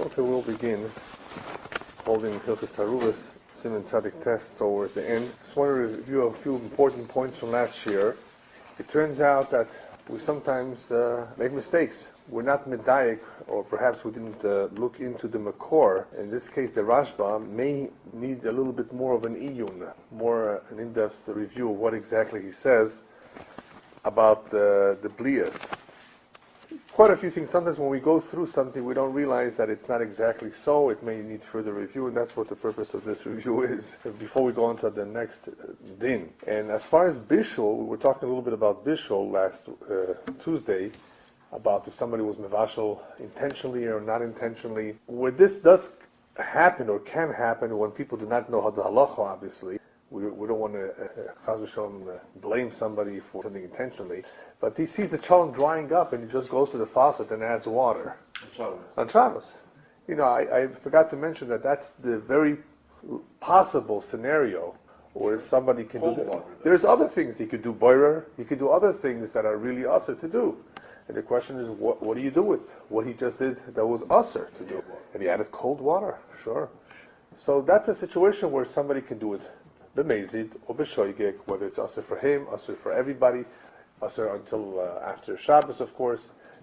Okay, we'll begin holding Hilchos Taaruvot, Siman Tzadik test, so we're at the end. Just want to review a few important points from last year. It turns out that we sometimes make mistakes. We're not medayik, or perhaps we didn't look into the makor. In this case, the Rashba may need a little bit more of an iyun, more an in-depth review of what exactly he says about the blias. Quite a few things. Sometimes when we go through something, we don't realize that it's not exactly so. It may need further review, and that's what the purpose of this review is, before we go on to the next din. And as far as bishul, we were talking a little bit about bishul last Tuesday, about if somebody was mevashel intentionally or not intentionally. Where this does happen or can happen when people do not know how the halacha, obviously, we don't want to blame somebody for something intentionally, but he sees the cholent drying up and he just goes to the faucet and adds water. On Shabbos. You know, I forgot to mention that that's the very possible scenario where somebody can do that. There's other things he could do, boirer, he could do other things that are really usher to do. And the question is, what do you do with what he just did that was usher to do? And he added cold water, sure. So that's a situation where somebody can do it b'mezid or b'shoigeg, whether it's usher for him, usher for everybody, usher until after Shabbos, of course.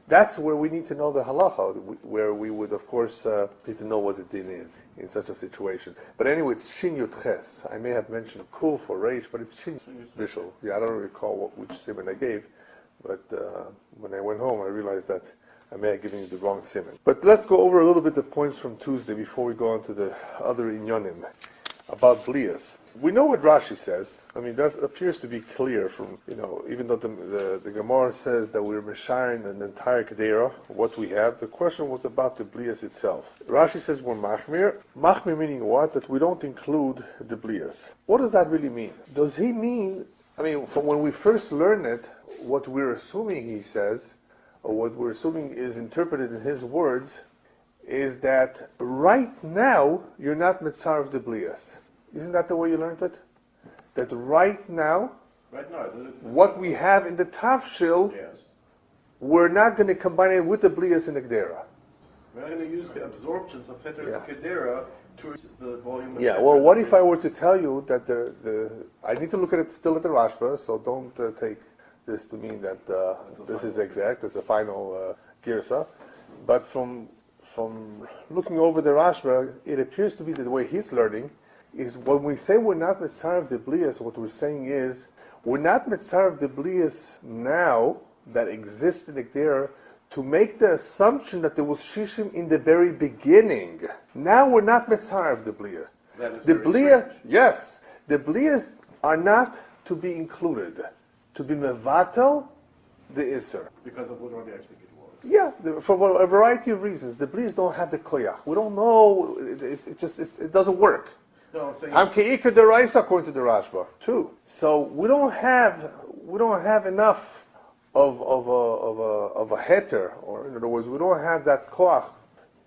That's where we need to know the halacha, where we would, of course, need to know what the din is in such a situation. But anyway, it's Shin Yud Ches. I may have mentioned Kuf or Reish, but it's Shin Bishul. Yeah, I don't recall which siman I gave, but when I went home, I realized that I may have given you the wrong siman. But let's go over a little bit the points from Tuesday before we go on to the other inyonim about blias. We know what Rashi says. I mean, that appears to be clear from, even though the Gemara says that we're mesharin an entire kedera, what we have, the question was about the blias itself. Rashi says we're machmir. Machmir meaning what? That we don't include the blias. What does that really mean? Does he mean, from when we first learn it, what we're assuming he says, or what we're assuming is interpreted in his words, is that right now you're not mitzar of the blias. Isn't that the way you learned it? That right now, what we have in the tafshil, yes, we're not going to combine it with the blias in the kedera. We're not going to use the absorptions of heter and kedera to the volume of well, what if I were to tell you that I need to look at it still at the Rashba, so don't take this to mean that this is exact, it's a final girsa, but from looking over the Rashba, it appears to be that the way he's learning is when we say we're not mitzar of the blias, what we're saying is we're not mitzar of the blias now that exist in the kedera to make the assumption that there was shishim in the very beginning. Now we're not mitzar of the blias. The blias, yes, the blias are not to be included, to be mevatel the iser. Because of what Rabbi actually was. Yeah, for a variety of reasons. The blias don't have the koyach. We don't know. It doesn't work. No, I'm saying. I'm keikar deraisa according to the Rashba too. So we don't have enough of a heter, or in other words, we don't have that koach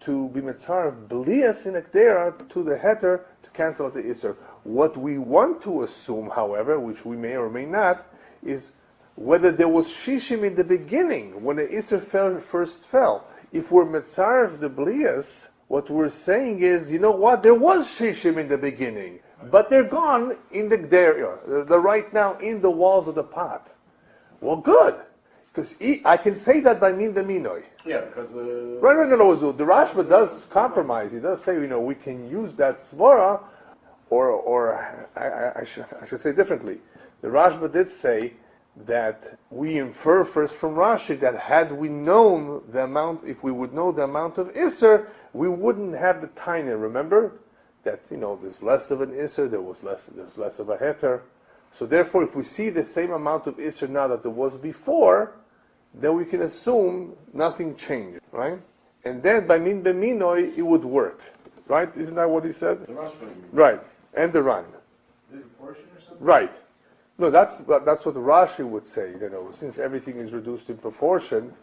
to be mitzar of blias in a kedera to the heter to cancel out the iser. What we want to assume, however, which we may or may not, is whether there was shishim in the beginning when the iser first fell. If we're mitzar of the blias, what we're saying is, you know what, there was shishim in the beginning, but they're gone in the kedera. They're right now in the walls of the pot. Well, good, because I can say that by min b'minoi. Yeah, because Right. No, the Rashba does compromise. He does say, we can use that svara, or I should say differently. The Rashba did say that we infer first from Rashi that had we known the amount, if we would know the amount of Isser, we wouldn't have the taina. Remember that there's less of an Isser, there's less of a heter. So therefore, if we see the same amount of Isser now that there was before, then we can assume nothing changed, right? And then by min b'minoi it would work, right? Isn't that what he said? The Rashba. Right, and the Ran. The proportion or something? Right. No, that's what the Rashi would say. Since everything is reduced in proportion,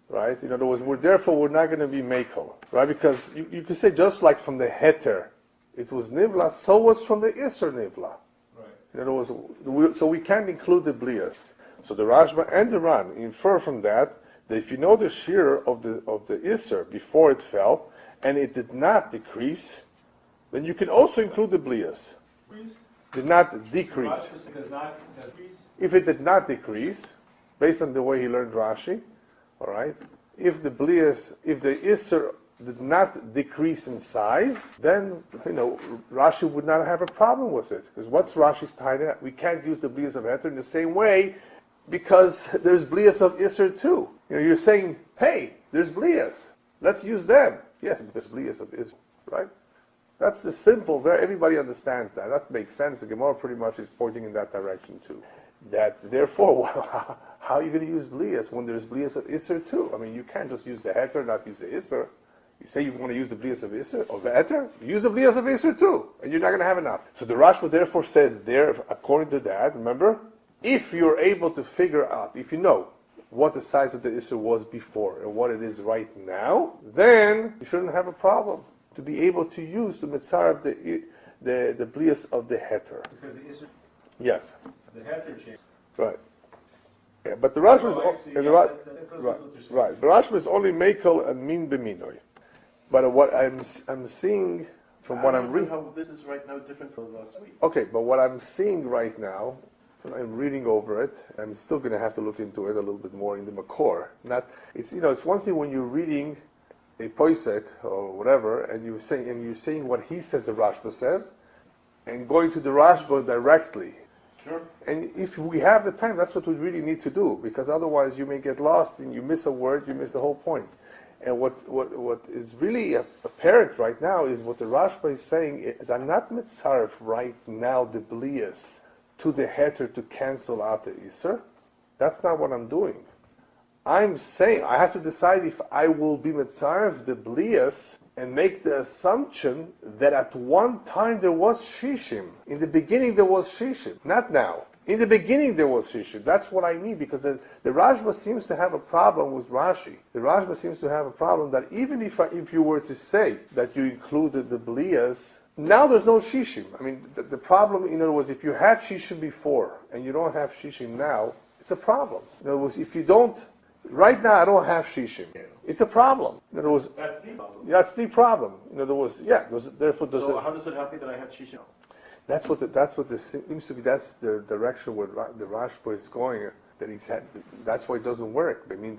right? In other words, we're not going to be mekel, right? Because you could say just like from the heter, it was nivla, so was from the iser nivla. Right. In other words, so we can't include the blias. So the Rashba and the Ran infer from that if you know the shear of the iser before it fell, and it did not decrease, then you can also include the blias. Did not decrease. If it did not decrease, based on the way he learned Rashi, all right, if the Isser did not decrease in size, then, Rashi would not have a problem with it. Because what's Rashi's taina? We can't use the blias of Heter in the same way, because there's blias of Isser too. You're saying, hey, there's blias. Let's use them. Yes, but there's blias of Isser, right? That's the simple, everybody understands that. That makes sense. The Gemara pretty much is pointing in that direction too. That, therefore, how are you going to use blias when there's blias of Isser too? I mean, you can't just use the Heter, not use the Isser. You say you want to use the blias of Isser or the Heter, use the blias of Isser too, and you're not going to have enough. So the Rashba therefore says there, according to that, remember, if you're able to figure out, if you know what the size of the Isser was before and what it is right now, then you shouldn't have a problem to be able to use the mitzvah of the blias of the Heter. Because the Isser. Yes. The Heter changed. Right. Yeah, but the Rashba is right. The Rashba is only mekel and min b'minoi. But what I'm seeing from what I'm reading, how this is right now different from last week. Okay, but what I'm seeing right now, I'm reading over it. I'm still going to have to look into it a little bit more in the Makor. It's one thing when you're reading a poisek or whatever, and you're saying what he says the Rashba says, and going to the Rashba directly. Sure. And if we have the time, that's what we really need to do, because otherwise you may get lost and you miss a word, you miss the whole point. And what is really apparent right now is what the Rashba is saying is, I'm not mitzaref right now the blias to the Heter to cancel out the Isser. That's not what I'm doing. I'm saying I have to decide if I will be mitzaref the blias and make the assumption that at one time there was shishim. In the beginning there was shishim, not now. In the beginning there was shishim. That's what I need, because the Rashba seems to have a problem with Rashi. The Rashba seems to have a problem that even if you were to say that you included the blias, now there's no shishim. I mean, the problem, in other words, if you had shishim before and you don't have shishim now, it's a problem. In other words, if you don't, right now I don't have shishim. It's a problem. In other words, That's the problem. that's the problem. In other words, therefore does So it. how does it help me that I have shisha? That's what seems to be. That's the direction where the Rashba is going. That he's had. That's why it doesn't work. In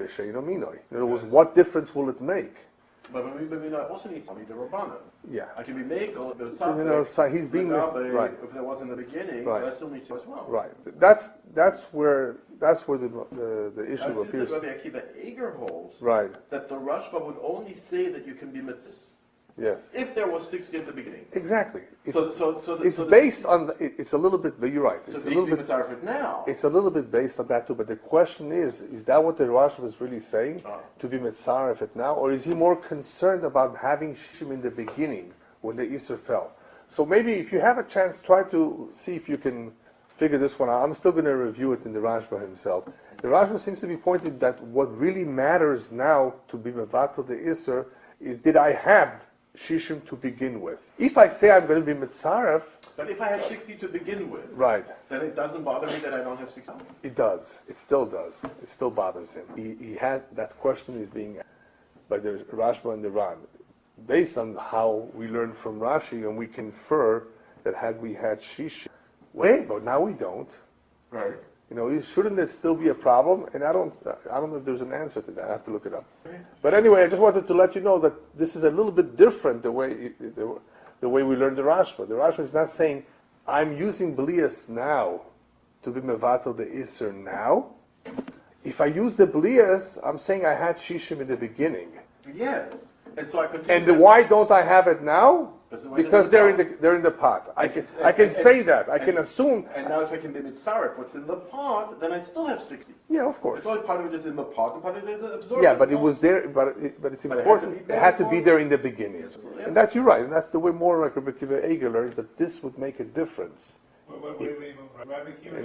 other words, what difference will it make? But I also need to be the Rabbana. Yeah. I can be Mekel, but So he's being right. If there was in the beginning, Right. but I still need to as well. Right. That's where the issue appears. Rabbi Akiva Eger holds Right. that the Rashba would only say that you can be mitzvah Yes. if there was 60 at the beginning. Exactly. It's It's based on. It's a little bit. But you're right. So It's it a needs little to be bit. mitzvah now. It's a little bit based on that too, but the question is that what the Rashi was really saying, to be mitzaref it now, or is he more concerned about having shishim in the beginning, when the Isser fell? So maybe if you have a chance, try to see if you can figure this one out. I'm still going to review it in the Rashba himself. The Rashba seems to be pointing that what really matters now to be mevatel the Isser is, did I have shishim to begin with? If I say I'm going to be mitzaref, But if I had 60 to begin with, right, then it doesn't bother me that I don't have 60. it does. It still does. It still bothers him. He had that question is being asked by the Rashba and the Ran, based on how we learn from Rashi, and we confer that had we had shishim, but now we don't. Right. Shouldn't it still be a problem? And I don't know if there's an answer to that. I have to look it up. But anyway, I just wanted to let you know that this is a little bit different the way we learn the Rashba. The Rashba is not saying, I'm using blias now to be mevatel the Isser now. If I use the blias, I'm saying I had shishim in the beginning. Yes. And so I continue. And why don't I have it now? Because they're in the pot. I can say that. I can assume. And now if I can be mitzaref what's in the pot, then I still have 60. Yeah, of course. It's only part of it is in the pot and part of it is absorbed. Yeah, but it was there. But it's important. It had to be there in the beginning, and that's you're right. And that's the way more like Rabbi Elyahu Kin learns that this would make a difference in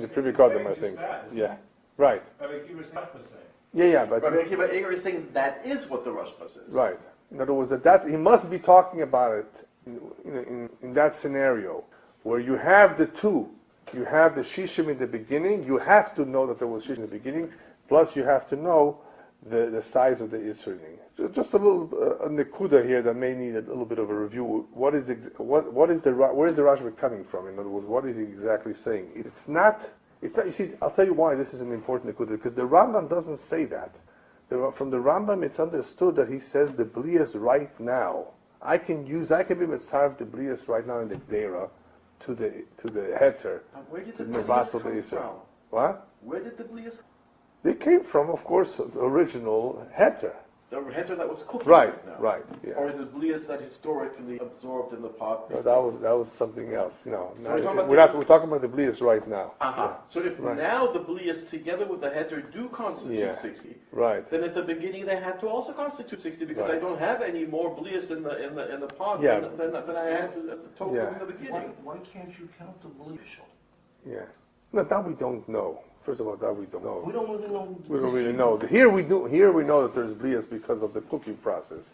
the Privy Kodem, I think. Yeah, right. Yeah, but Rabbi Akiva Eger is saying that is what the Rashba says. right. In other words, that he must be talking about it in that scenario where you have the two. You have the shishim in the beginning. You have to know that there was shishim in the beginning. Plus, you have to know the size of the Yisraeling. Just a little a nekuda here that may need a little bit of a review. Where is the Rashba coming from? In other words, what is he exactly saying? It's not. You see, I'll tell you why this is an important nekuda, because the Rambam doesn't say that. From the Rambam, it's understood that he says the blias right now. I can be mitzarv the blias right now in the Gdera to the heter. Where did to the mevatel blias the come Isra. from? What? Where did the blias? They came from, of course, the original heter. The heter that was cooking Right, now. right, yeah. Or is it blias that historically absorbed in the pot? No, that was something else. So we're talking about the blias right now. Uh-huh. So if Right. now the blias together with the heter do constitute 60, right. then at the beginning they had to also constitute 60 because Right. I don't have any more blias in the pot Yeah. than I had at the total Yeah. in the beginning. Why can't you count the blias? Yeah. No, that we don't know. First of all, that we don't know. We don't really know. We don't really know. Here we do. Here we know that there's blias because of the cooking process.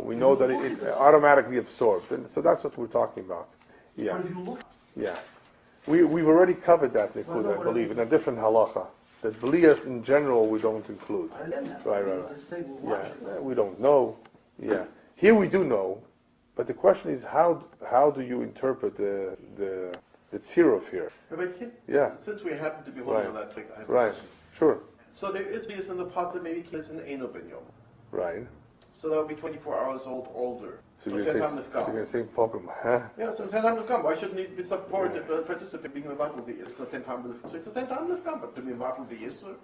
We know that it automatically absorbed, and so that's what we're talking about. Yeah, But if you look, yeah. We've already covered that, Nikud, I believe, in a different halacha. That blias in general we don't include. I understand that. Right. Let's say we're Yeah, watching. we don't know. Yeah, here we do know, but the question is how do you interpret the tziruf here? Rabbi Kin, Yeah. since we happen to be holding Right. on that topic, I have a Right. question. Sure. So there is blias in the pot that maybe is an Eino ben Yom. Right. So that would be 24 hours old older. So you're going to say Pokemon, huh? Yeah, so 10 times come. Why shouldn't it be supported, participate, being a battle the Yisr? So 10 times so it's a 10 times come, but to be a battle the Yisr.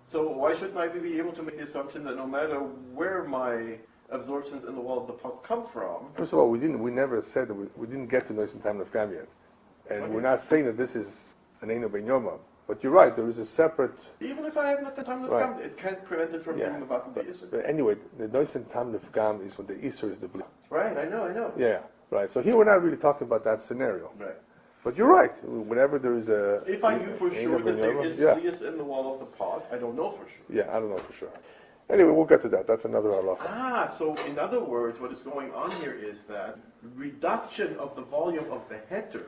So why shouldn't I be able to make the assumption that no matter where my absorptions in the wall of the pot come from? First of all, we never said that we didn't get to Noisim Tam Lefgam yet. And we're not saying that this is an Eino Ben Yoma. But you're right, there is a separate... Even if I have not the time to Right. come, it can't prevent it from Yeah. being a battle the Yisr. But anyway, the Noisim Tam Lefgam is when the Isser is the blue. Right, I know. Yeah, right. So here we're not really talking about that scenario. Right. But you're right. Whenever there is a... If I knew for Eino sure Ben that there Yoma, is yeah. blias in the wall of the pot, I don't know for sure. Yeah, I don't know for sure. Anyway, we'll get to that. That's another halacha. Ah, so in other words, what is going on here is that reduction of the volume of the heter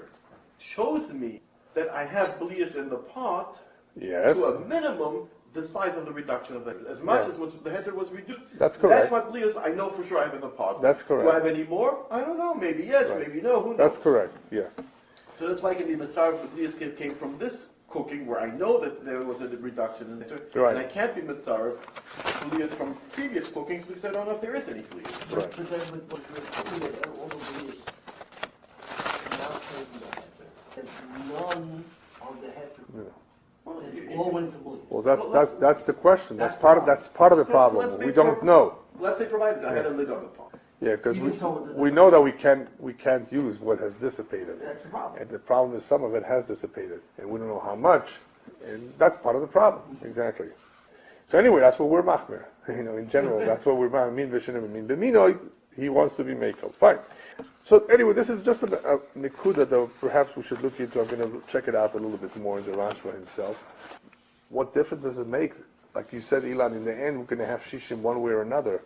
shows me that I have blias in the pot Yes. to a minimum the size of the reduction of the as much Yeah. as the heter was reduced. That's correct. That's what blias I know for sure I have in the pot. That's correct. Do I have any more? I don't know. Maybe yes, Right. maybe no. Who knows? That's correct, yeah. So that's why I can be mitzvah if the blias came from this cooking where I know that there was a reduction in the heter. Right. And I can't be mitzvah blias from previous cookings because I don't know if there is any blias. Right. But then what you're saying is that all the blias not taking the heter. That none of the heter. Well, It all went to blias. Well, that's the question. That's That's part of the So problem. let's We make don't sure- know. Let's say provided I had a lid on the pot. Yeah, because You just don't- we know that we can't use what has dissipated. That's the problem. And the problem is some of it has dissipated, and we don't know how much, and that's part of the problem. Exactly. So anyway, that's what we're machmer. In general, that's what we're machmer. Min v'shenim min b'minoid. He wants to be makeup. Fine. So anyway, this is just a nekuda that perhaps we should look into. I'm going to check it out a little bit more in the Rashba himself. What difference does it make? Like you said, Ilan, in the end, we're going to have shishim one way or another.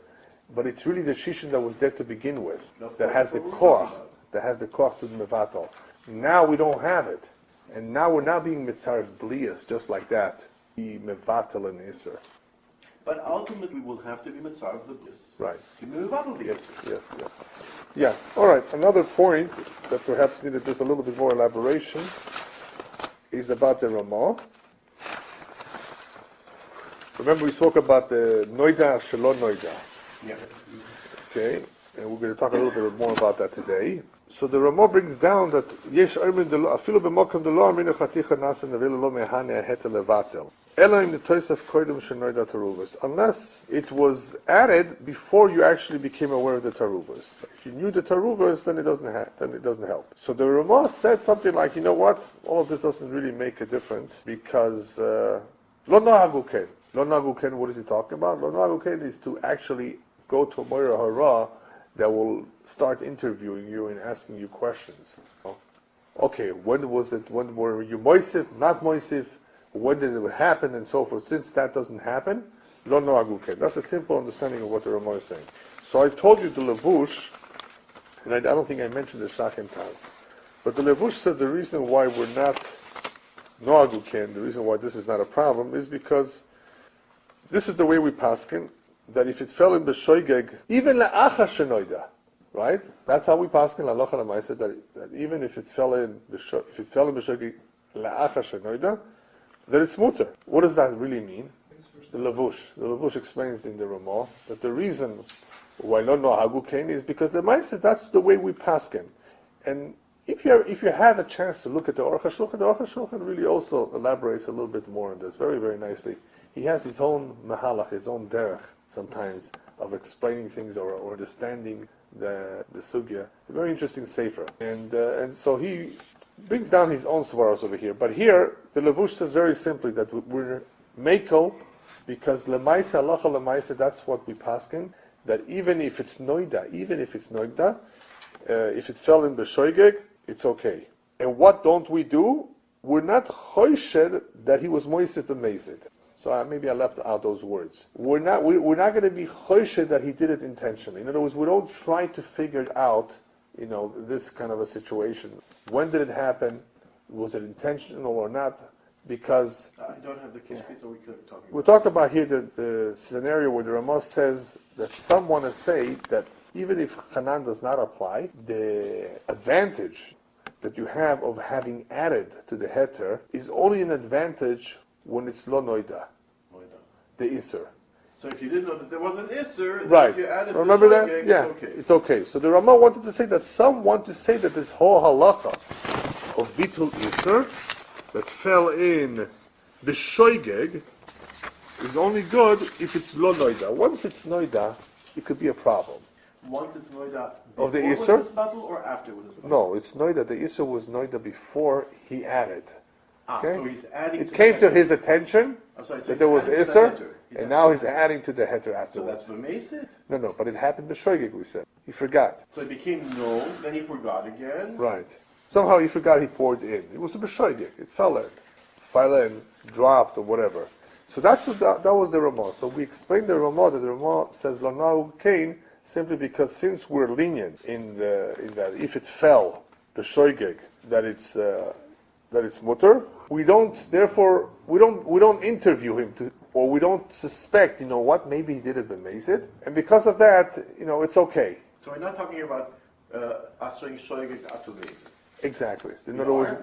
But it's really the shishim that was there to begin with, that has the koach, to the mevatel. Now we don't have it. And now we're now being mitzaref blias, just like that. Be mevatel and iser. But ultimately, we will have to be mitzvah of the bliss. Right. To move out of the Yes, yes, yeah. Yeah, all right. Another point that perhaps needed just a little bit more elaboration is about the Ramah. Remember we spoke about the Niddah, Shalom Niddah. Yeah. Okay, and we're going to talk a little bit more about that today. So the Ramah brings down that Yesh Armin Afilu b'Mokum Delo Aminu Chaticha Nasa Nevelu Lo Mehane Hetel Levatel. Ela in the Tosef Koidem Shenoida Taaruvos. Unless it was added before you actually became aware of the Taaruvos. If you knew the Taaruvos, then it doesn't help. So the Ramah said something like, you know what? All of this doesn't really make a difference because Lo Nahagu Ken. Lo Nahagu Ken. What is he talking about? Lo Nahagu Ken is to actually go to a Moira Hara that will start interviewing you and asking you questions. Okay, when was it? When were you moisif, not moisif? When did it happen, and so forth? Since that doesn't happen, lo noagu ken. That's a simple understanding of what the Ramah is saying. So I told you the levush, and I don't think I mentioned the shach and taz, but the levush said the reason why we're not noagu ken, the reason why this is not a problem, is because this is the way we paskin, that if it fell in b'shoigeg, even la'achar shenoida, right? That's how we paskin halacha l'maaseh, that even if it fell in b'shoigeg la'achar shenoida, that it's muter. What does that really mean? The Lavush explains in the Ramah that the reason why not know Hagu Kin is because the Maaseh, that's the way we paskin. And if you have a chance to look at the Aruch HaShulchan really also elaborates a little bit more on this very, very nicely. He has his own mahalach, his own derech sometimes of explaining things or understanding the sugya. A very interesting sefer. And so he brings down his own svaros over here. But here, the Lavush says very simply that we're Meiko, because Lemaisa, Halacha Lemaisa, that's what we paskin, that even if it's Niddah, if it fell in B'shoigeg, it's okay. And what don't we do? We're not choished that he was moised b'mezid. So maybe I left out those words. We're not going to be choished that he did it intentionally. In other words, we don't try to figure it out, this kind of a situation. When did it happen? Was it intentional or not? Because I don't have the case, so we could talk. We'll talk about here the scenario where the Ramah says that some want to say that even if Hanan does not apply, the advantage that you have of having added to the heter is only an advantage when it's lo noida, the iser. So if you didn't know that there was an iser, right? If you added Remember the that? shogeg, Yeah, it's okay. So the Ramah wanted to say that some want to say that this whole halacha of bitul iser that fell in the shoigeg is only good if it's lo noida. Once it's noida, it could be a problem. Once it's noida Of the before Isser? with this battle or after with this battle? No, it's noida. The Isser was noida before he added. Okay? So he's adding. It came to his attention I'm sorry, so that there was he's adding to the Isser, heter. He's and now he's adding- adding to the heter So afterwards. that's V'mesid? No, but it happened b'shoigeg, we said. He forgot. So it became known, then he forgot again. Right. Somehow he forgot he poured in. It was a b'shoigeg. It fell in, dropped, or whatever. So that was the Ramah. So we explained the Ramah, that the Ramah says Lo Kin, simply because since we're lenient in that if it fell, the shoigeg, that it's mutter, we don't interview him or we don't suspect, maybe he did it b'mezid, and because of that, it's okay. So we're not talking about asering shogeg atumeis. Exactly. In other words,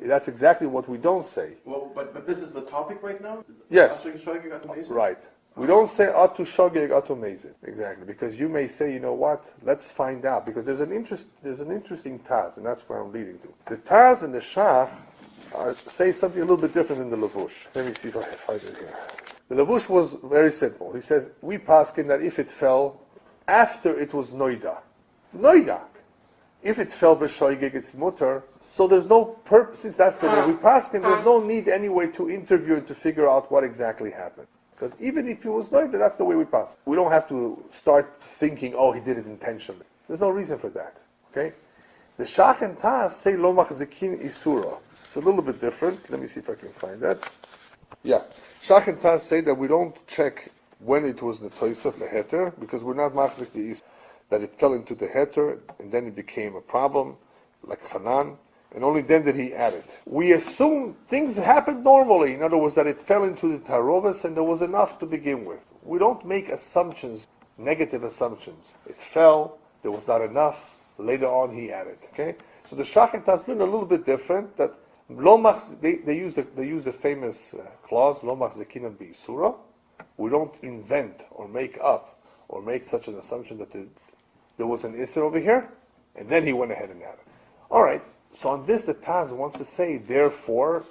that's exactly what we don't say. Well, but this is the topic right now. Yes. Asering shogeg atumeis. Right. We don't say atu shogeg atu mezid. Exactly, because you may say, let's find out, because there's an interesting taz, and that's where I'm leading to. The taz and the shach say something a little bit different than the Lavush. Let me see if I can find it here. The Lavush was very simple. He says, we paskin that if it fell after it was noida. If it fell b'shoigeg, it's mutter. So there's no purpose, since that's the way we paskin, there's no need anyway to interview and to figure out what exactly happened. Because even if it was noida, that's the way we pass. We don't have to start thinking, he did it intentionally. There's no reason for that. Okay? The shach and taz say lo machzikin isura. It's a little bit different. Let me see if I can find that. Yeah. Shach and taz say that we don't check when it was the toisaf, the heter, because we're not machzik the is that it fell into the heter, and then it became a problem, like Hanan, and only then did he add it. We assume things happened normally. In other words, that it fell into the Taaruvot, and there was enough to begin with. We don't make assumptions, negative assumptions. It fell, there was not enough, later on he added. Okay? So the Shach and Taz learn a little bit different, that they use the famous clause, lo machzikinan b'isura. We don't invent or make up or make such an assumption that there was an Isser over here, and then he went ahead and added. All right, so on this the Taz wants to say, therefore,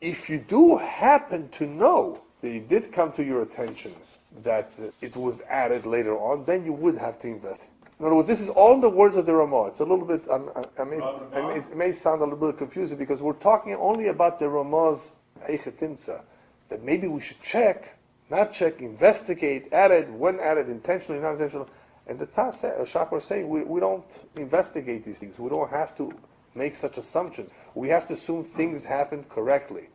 if you do happen to know that it did come to your attention that it was added later on, then you would have to invest. In other words, this is all the words of the Ramah. It's a little bit, it may sound a little bit confusing because we're talking only about the Ramah's Eichetimtza, that maybe we should not check, investigate, added, when added, intentionally, not intentionally. And the Taz, Shach was saying, we don't investigate these things. We don't have to make such assumptions. We have to assume things happened correctly.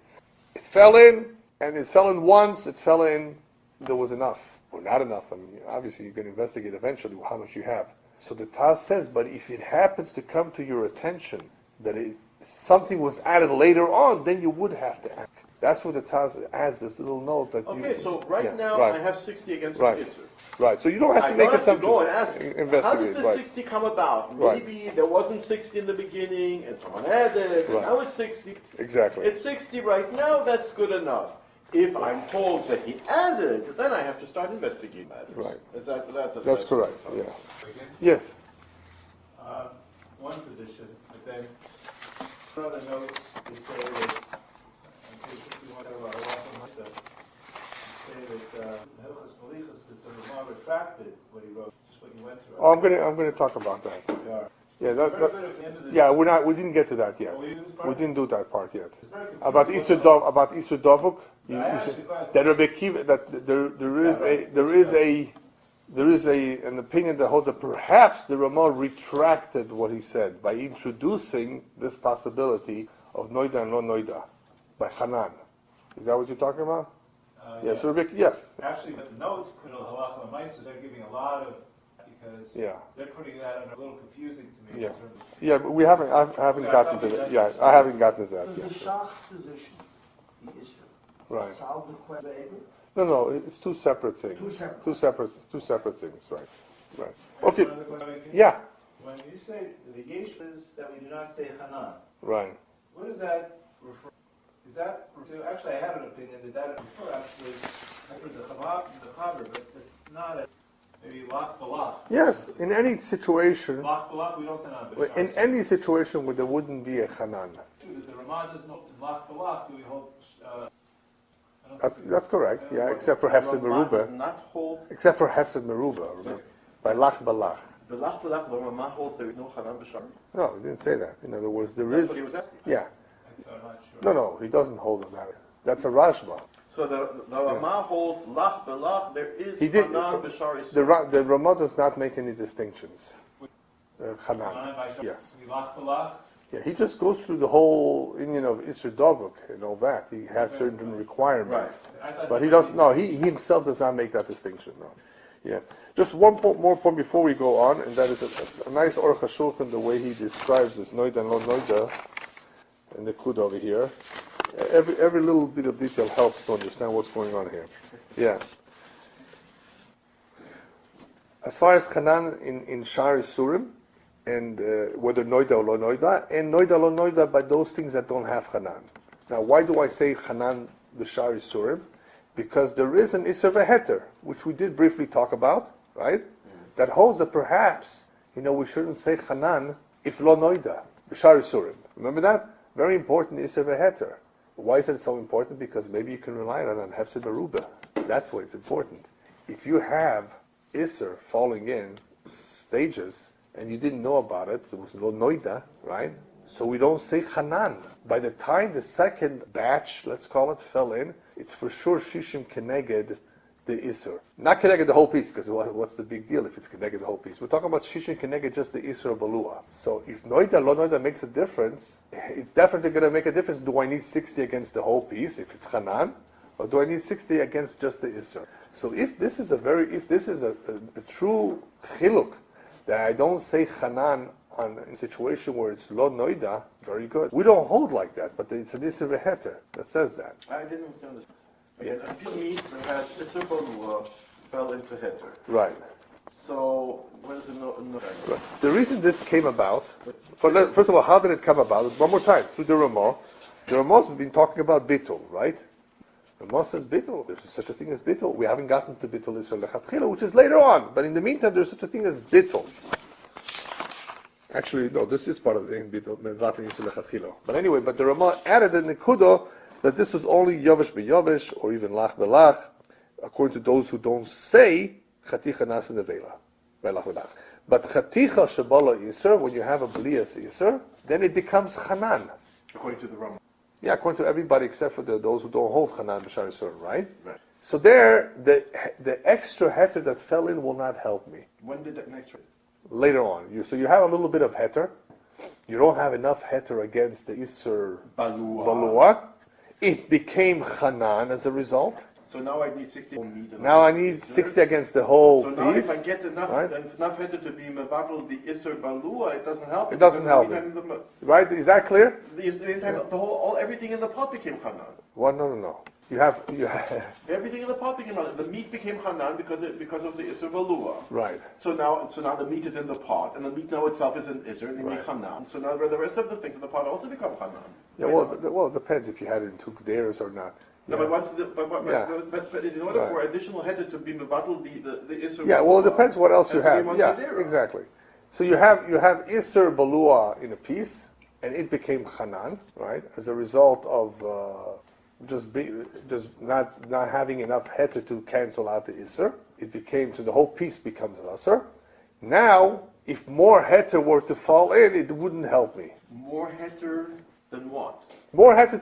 It fell in, and it fell in once, there was enough, or not enough. Obviously you can investigate eventually how much you have. So the Taz says, but if it happens to come to your attention that something was added later on, then you would have to ask. That's what the Taz adds this little note that. Okay, so right now right. I have 60 against Right. the Isser. Right. So you don't have to I make don't have to assumptions. go and ask, Investigate. how did the right. 60 come about? Right. Maybe there wasn't 60 in the beginning, and someone added, and Right. now it's 60. Exactly. It's 60 right now, that's good enough. If I'm told that he added, then I have to start investigating matters. Right. Is That's correct. Yeah. Yes. One position, but then other notes they say that on page 51 of our Halacha say that Hilchos Melicha, that the Ramah retracted what he wrote, just what you went through. Oh, I'm going to talk about that. Yeah. We didn't get to that yet. We didn't do that part yet. About Isur Dovuk, that Rabbi Akiva, that there is an opinion that holds that perhaps the Ramah retracted what he said by introducing this possibility of Niddah and Lo Niddah by Hanan. Is that what you're talking about? Yes. Yes. Actually, the notes put a Halacha and Meister, they're giving a lot of, because they're putting that under a little confusing to me. Yeah, but I haven't gotten to that. Yeah, I haven't gotten to that The yet. Shach's position, the Isser, Right. solve the question. No, it's two separate things. Two separate things, right. Right. Okay. Yeah. When you say the Yesh is that we do not say Hanan, Right. what does that refer? Is that actually I have an opinion that refer actually to the Chaber, but it's not a maybe Lach Balach. Yes, in any situation. Lach Balach we don't say Hanan. In any situation where there wouldn't be a Hanan. The Ramah doesn't know Lach Balach. Do we hold? That's correct. Yeah, except for Hefsed Meruba. Except for Hefsed Meruba, by Lach Balach. The Lach Balach, the Ramah holds there is no Hanan B'Shar. No, he didn't say that. In other words, there That's is. what he was asking. Yeah. I'm not sure. No, he doesn't hold on that. That's a Rashba. So the Ramah holds Lach Balach, there is He did. Hanan B'Shar. The Ramah does not make any distinctions. Hanan. Yes. Lach Balach. Yeah, he just goes through the whole Indian of Isur Dovuk and all that. He has certain requirements, but he doesn't. No, he himself does not make that distinction. No. Yeah. Just one more point before we go on, and that is a nice Aruch HaShulchan, the way he describes this Niddah and Lo Niddah, and the Kud over here. Every little bit of detail helps to understand what's going on here. Yeah. As far as Hanan in Shar Isurim, and whether Niddah or Lo Niddah, and Niddah Lo Niddah by those things that don't have Hanan. Now, why do I say Hanan b'Shar Isurim? Because there is an Isur v'Heter, which we did briefly talk about, right? That holds that perhaps, we shouldn't say Hanan if Lo Niddah b'Shar Isurim. Remember that? Very important Isur v'Heter. Why is it so important? Because maybe you can rely on Hefsed Meruba. That's why it's important. If you have Isur falling in stages, and you didn't know about it, there was no Niddah, right? So we don't say Hanan. By the time the second batch, let's call it, fell in, it's for sure Shishim Keneged the Isur. Not Keneged the whole piece, because what's the big deal if it's Keneged the whole piece? We're talking about Shishim Keneged just the Isur Balua. So if Niddah, Lo Niddah makes a difference, it's definitely going to make a difference. Do I need 60 against the whole piece, if it's Hanan? Or do I need 60 against just the Isur? So if this is a true chiluk, that I don't say Hanan on a situation where it's Lo Niddah, very good. We don't hold like that, but it's an Isur v'Heter that says that. I didn't understand this. Again, until me, that Isur Balua fell into Heter. Right. So, what is it? No. Right. The reason this came about, first of all, how did it come about? One more time, through the Ramah. The Ramah's been talking about Bittul, right? The Ramah says Bittul. There's such a thing as Bittul. We haven't gotten to Bittul Isur Lechatchila, which is later on. But in the meantime, there's such a thing as Bittul. Actually, no, this is part of the Bittul Isur Lechatchila. But anyway, the Ramah added in the Nikudo that this was only Yovesh beYovesh, or even Lach beLach, according to those who don't say Chaticha Nas Nevela, by Lach beLach. But Chaticha Shabala Isur, when you have a Blias Isur, then it becomes Hanan. According to the Ramah. Yeah, according to everybody except for those who don't hold Hanan b'Shar Yisurim, right? Right. So there, the extra heter that fell in will not help me. When did that next read? Later on. So you have a little bit of heter. You don't have enough heter against the Isur Balua. It became Hanan as a result. So now I need 60 meat. Now I need 60 against the whole So now piece. if I get enough heter to be mevatel the iser balua, it doesn't help. It doesn't help. Right? Is that clear? Everything in the pot became chanan. Well, no. You have Everything in the pot became chanan. The meat became chanan because of the iser balua. right. So now the meat is in the pot, and the meat now itself is an iser, and they make chanan. So now the rest of the things in the pot also become chanan. Yeah. Well, it depends if you had it in 2 days or not. No, Yeah. but in order for additional heter to be mevatel the iser. Yeah, well, it depends what else you has to have. be Yeah, Montedera. exactly. So you have Isser Balua in a piece, and it became Hanan, right? As a result of just not having enough heter to cancel out the Isser, it became, so the whole piece becomes Asser. Now, if more heter were to fall in, it wouldn't help me. More heter than what? More heter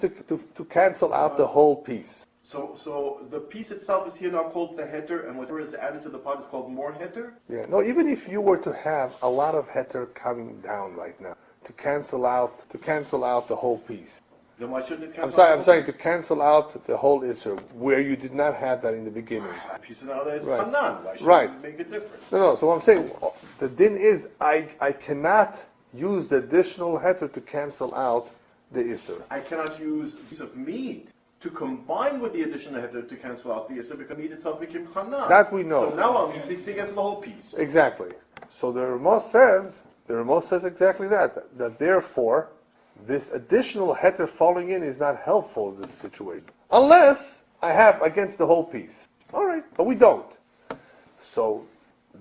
to cancel out the whole piece. So the piece itself is here now called the heter, and whatever is added to the pot is called more heter? Yeah. No, even if you were to have a lot of heter coming down right now to cancel out the whole piece. Then why shouldn't it cancel I'm sorry, to cancel out the whole Isser, where you did not have that in the beginning. A piece of that is Right. hanan. Why should Right. it make a difference? No, so what I'm saying, the din is, I cannot use the additional heter to cancel out the Isser. I cannot use a piece of meat to combine with the additional heter to cancel out the iser because meat itself became hanan. That we know. So now I'll need 60 against the whole piece. Exactly. So the Ramos says exactly that therefore, this additional heter falling in is not helpful in this situation. Unless I have against the whole piece. All right, but we don't. So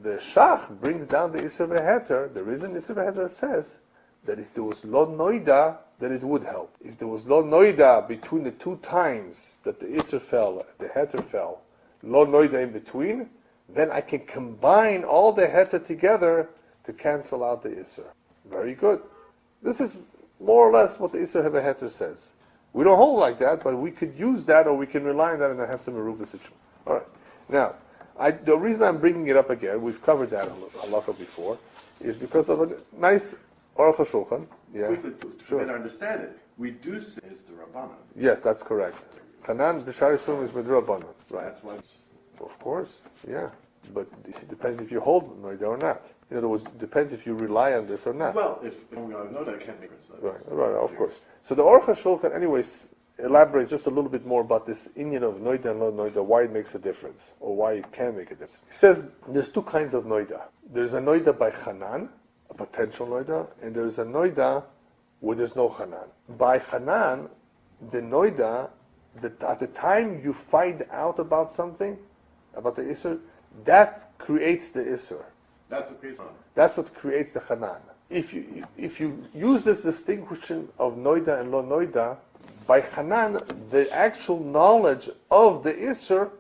the Shach brings down the Isser V'Heter. There is an Isser V'Heter that says that if there was Lo Noida, then it would help. If there was Lo Noida between the 2 times that the Isser fell, the Heter fell, Lo Noida in between, then I can combine all the Heter together to cancel out the Isser. Very good. This is more or less what the Isser Heter says. We don't hold like that, but we could use that or we can rely on that and have some Aruba situation. All right. Now, the reason I'm bringing it up again, we've covered that halacha before, is because of a nice Aruch HaShulchan. Yeah. To better understand it, we do say it's the Rabbanan. Yes, that's correct. Hanan, the Shari Shulchan is Midrabanan. Right. That's why it's... Of course, yeah. But it depends if you hold Noida or not. In other words, it depends if you rely on this or not. Well, if we know that, it can't make sense. Right, of course. So the Aruch HaShulchan, anyways, elaborates just a little bit more about this Inyan of Noida and Lo Noida, why it makes a difference, or why it can make a difference. He says there's 2 kinds of Noida. There's a Noida by Hanan, a potential Noida, and there's a Noida where there's no Hanan. By Hanan, the Noida, at the time you find out about something, about the Isser, that creates the Isser. That's what creates That's what creates the Hanan. If you use this distinction of Noida and Lo Noida, by Hanan, the actual knowledge of the Isser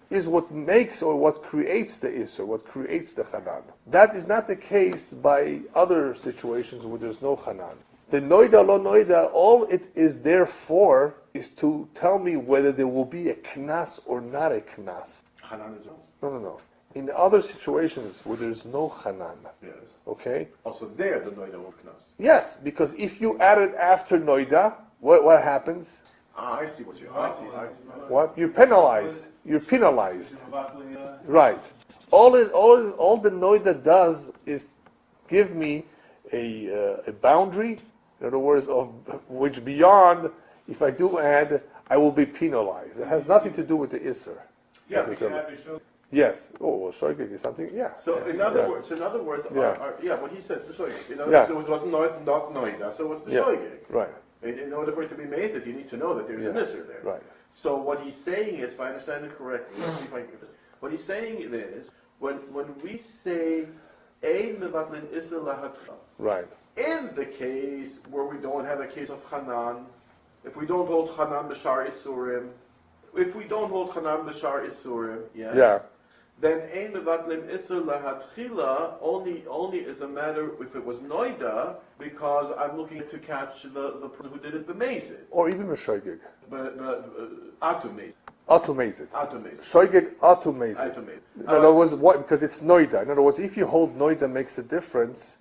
is what makes or what creates the Isser, what creates the Hanan. That is not the case by other situations where there's no Hanan. The Noida, Lo Noida, all it is there for is to tell me whether there will be a Knas or not a Knas. Hanan is us. No. In other situations where there's no Hanan, Yes. okay? Also there, the Noida will knas. Yes, because if you add it after Noida, what happens? I see what I see. What? You're penalized. Right. All the Noida does is give me a boundary, in other words, of which beyond, if I do add, I will be penalized. It has nothing to do with the Isser. Yeah, Yes. Oh, well, Shoigig is something. Yeah. So in other words, what he says, Yeah. So it wasn't not Noida, so it was B'shoigig. Right. In order for it to be mazed, you need to know that there's an Isser there. Right. So what he's saying is, if I understand it correctly, what he's saying is, when we say Ein mevatlin Isser lahatcha, Right. in the case where we don't have a case of Hanan, if we don't hold Hanan b'shar Isurim, yes. Yeah. Then ein mevatlim isur lahatchila only is a matter if it was noida because I'm looking to catch the person who did it b'mezid. Or even a Shoigig. But atumezid. Automazed. Atumezid. Shoigig automazed. Atumezid. In other words, what? Because it's Noida. In other words, if you hold Noida makes a difference,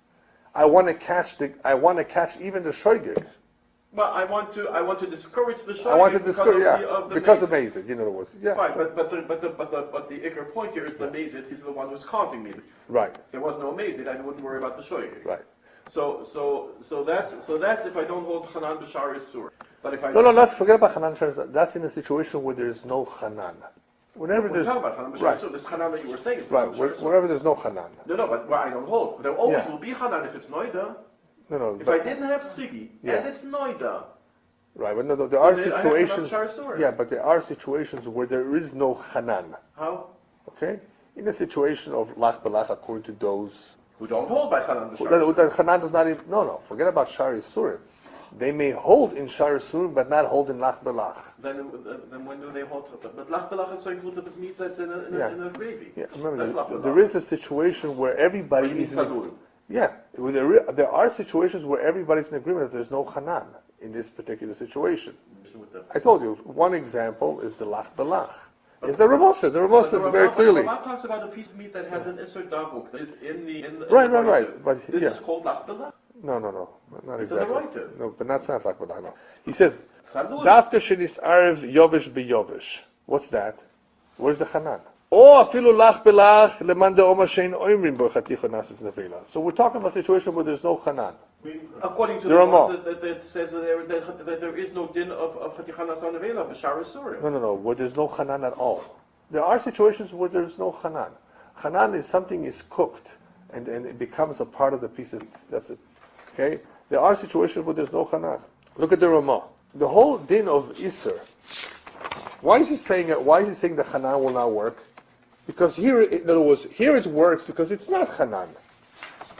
I want to catch even the Shoigig. Well, I want to discourage the I want to shoying discourage, because of mazid, in other words. Yeah. Right, but the ikar point here is the mazid. He's the one who's causing me. Right. If there was no mazid, I wouldn't worry about the shoying. Right. So that's if I don't hold Hanan b'shar Yisur. But if I No, let's forget about Hanan Shar. That's in a situation where there is no Hanan. Whenever we're there's talking about Hanan b'shar right, Yisur. This Hanan that you were saying is right, Hanan b'shar Yisur. wherever there's no Hanan. No, but where I don't hold. There always Yeah. will be Hanan if it's Noida. No. If I didn't have Sigi Yeah. and it's Noida. Right, but no, there are Then I have situations. Hanan b'shar Yisur. Yeah, but there are situations where there is no Hanan. How? Okay, in a situation of lach belach, according to those Who don't hold by Hanan b'shar that Yisur. Hanan does not even. No, forget about Shar Yisurim. They may hold in Shar Yisurim, but not hold in lach belach. Then when do they hold? But lach belach is so inclusive of meat that's in a gravy. Yeah, remember, That's lach there belach. is a situation where everybody What do you is mean, in. sadur? Yeah, there are situations where everybody's in agreement that there's no Hanan in this particular situation. I told you, one example is the lach belach. It's the Ramah says. The Ramah says very clearly. The Ramah talks about a piece of meat that has an isser davuk that is in the Right. But this yeah. is called lach belach. No, not It's in the exactly. right. No, but that's not lach belach. No. He says, Sadur. Davka shenis arv yovish beyovish. What's that? Where's the Hanan? Or afilu lach belach leman de oma shein oimrim borchaticho nasis nevela. So we're talking about a situation where there's no Hanan. According to The the Ramah. ones that says that there is no din of chaticha nasan nevela b'shar Yisurim. No, where there's no Hanan at all. There are situations where there's no Hanan. Hanan is something is cooked and it becomes a part of the piece of, that's it. Okay? There are situations where there's no Hanan. Look at the Ramah. The whole din of Isser. Why is he saying the Hanan will not work? Because here, in other words, here it works because it's not Hanan.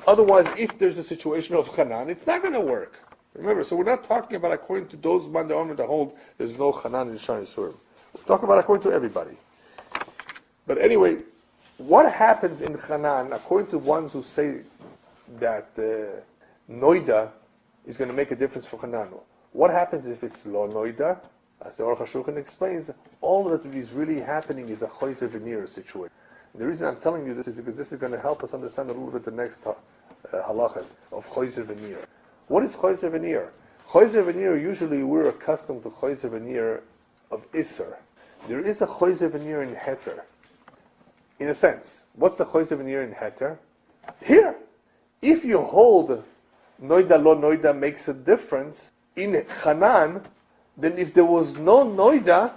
Otherwise, if there's a situation of Hanan, it's not going to work. Remember, so we're not talking about according to those Mandaonim that hold there's no Hanan in Shar Yisurim. We're talking about according to everybody. But anyway, what happens in Hanan, according to ones who say that Noida is going to make a difference for Hanan? What happens if it's Lo Noida? As the Aruch HaShulchan explains, all that is really happening is a Choyzer Veneer situation. The reason I'm telling you this is because this is going to help us understand a little bit the next halachas of Choyzer Veneer. What is Choyzer Veneer? Choyzer Veneer, usually we're accustomed to Choyzer Veneer of Isser. There is a Choyzer Veneer in Heter. In a sense, what's the Choyzer Veneer in Heter? Here, if you hold Noida Lo Noida makes a difference in Hanan, then if there was no Noida,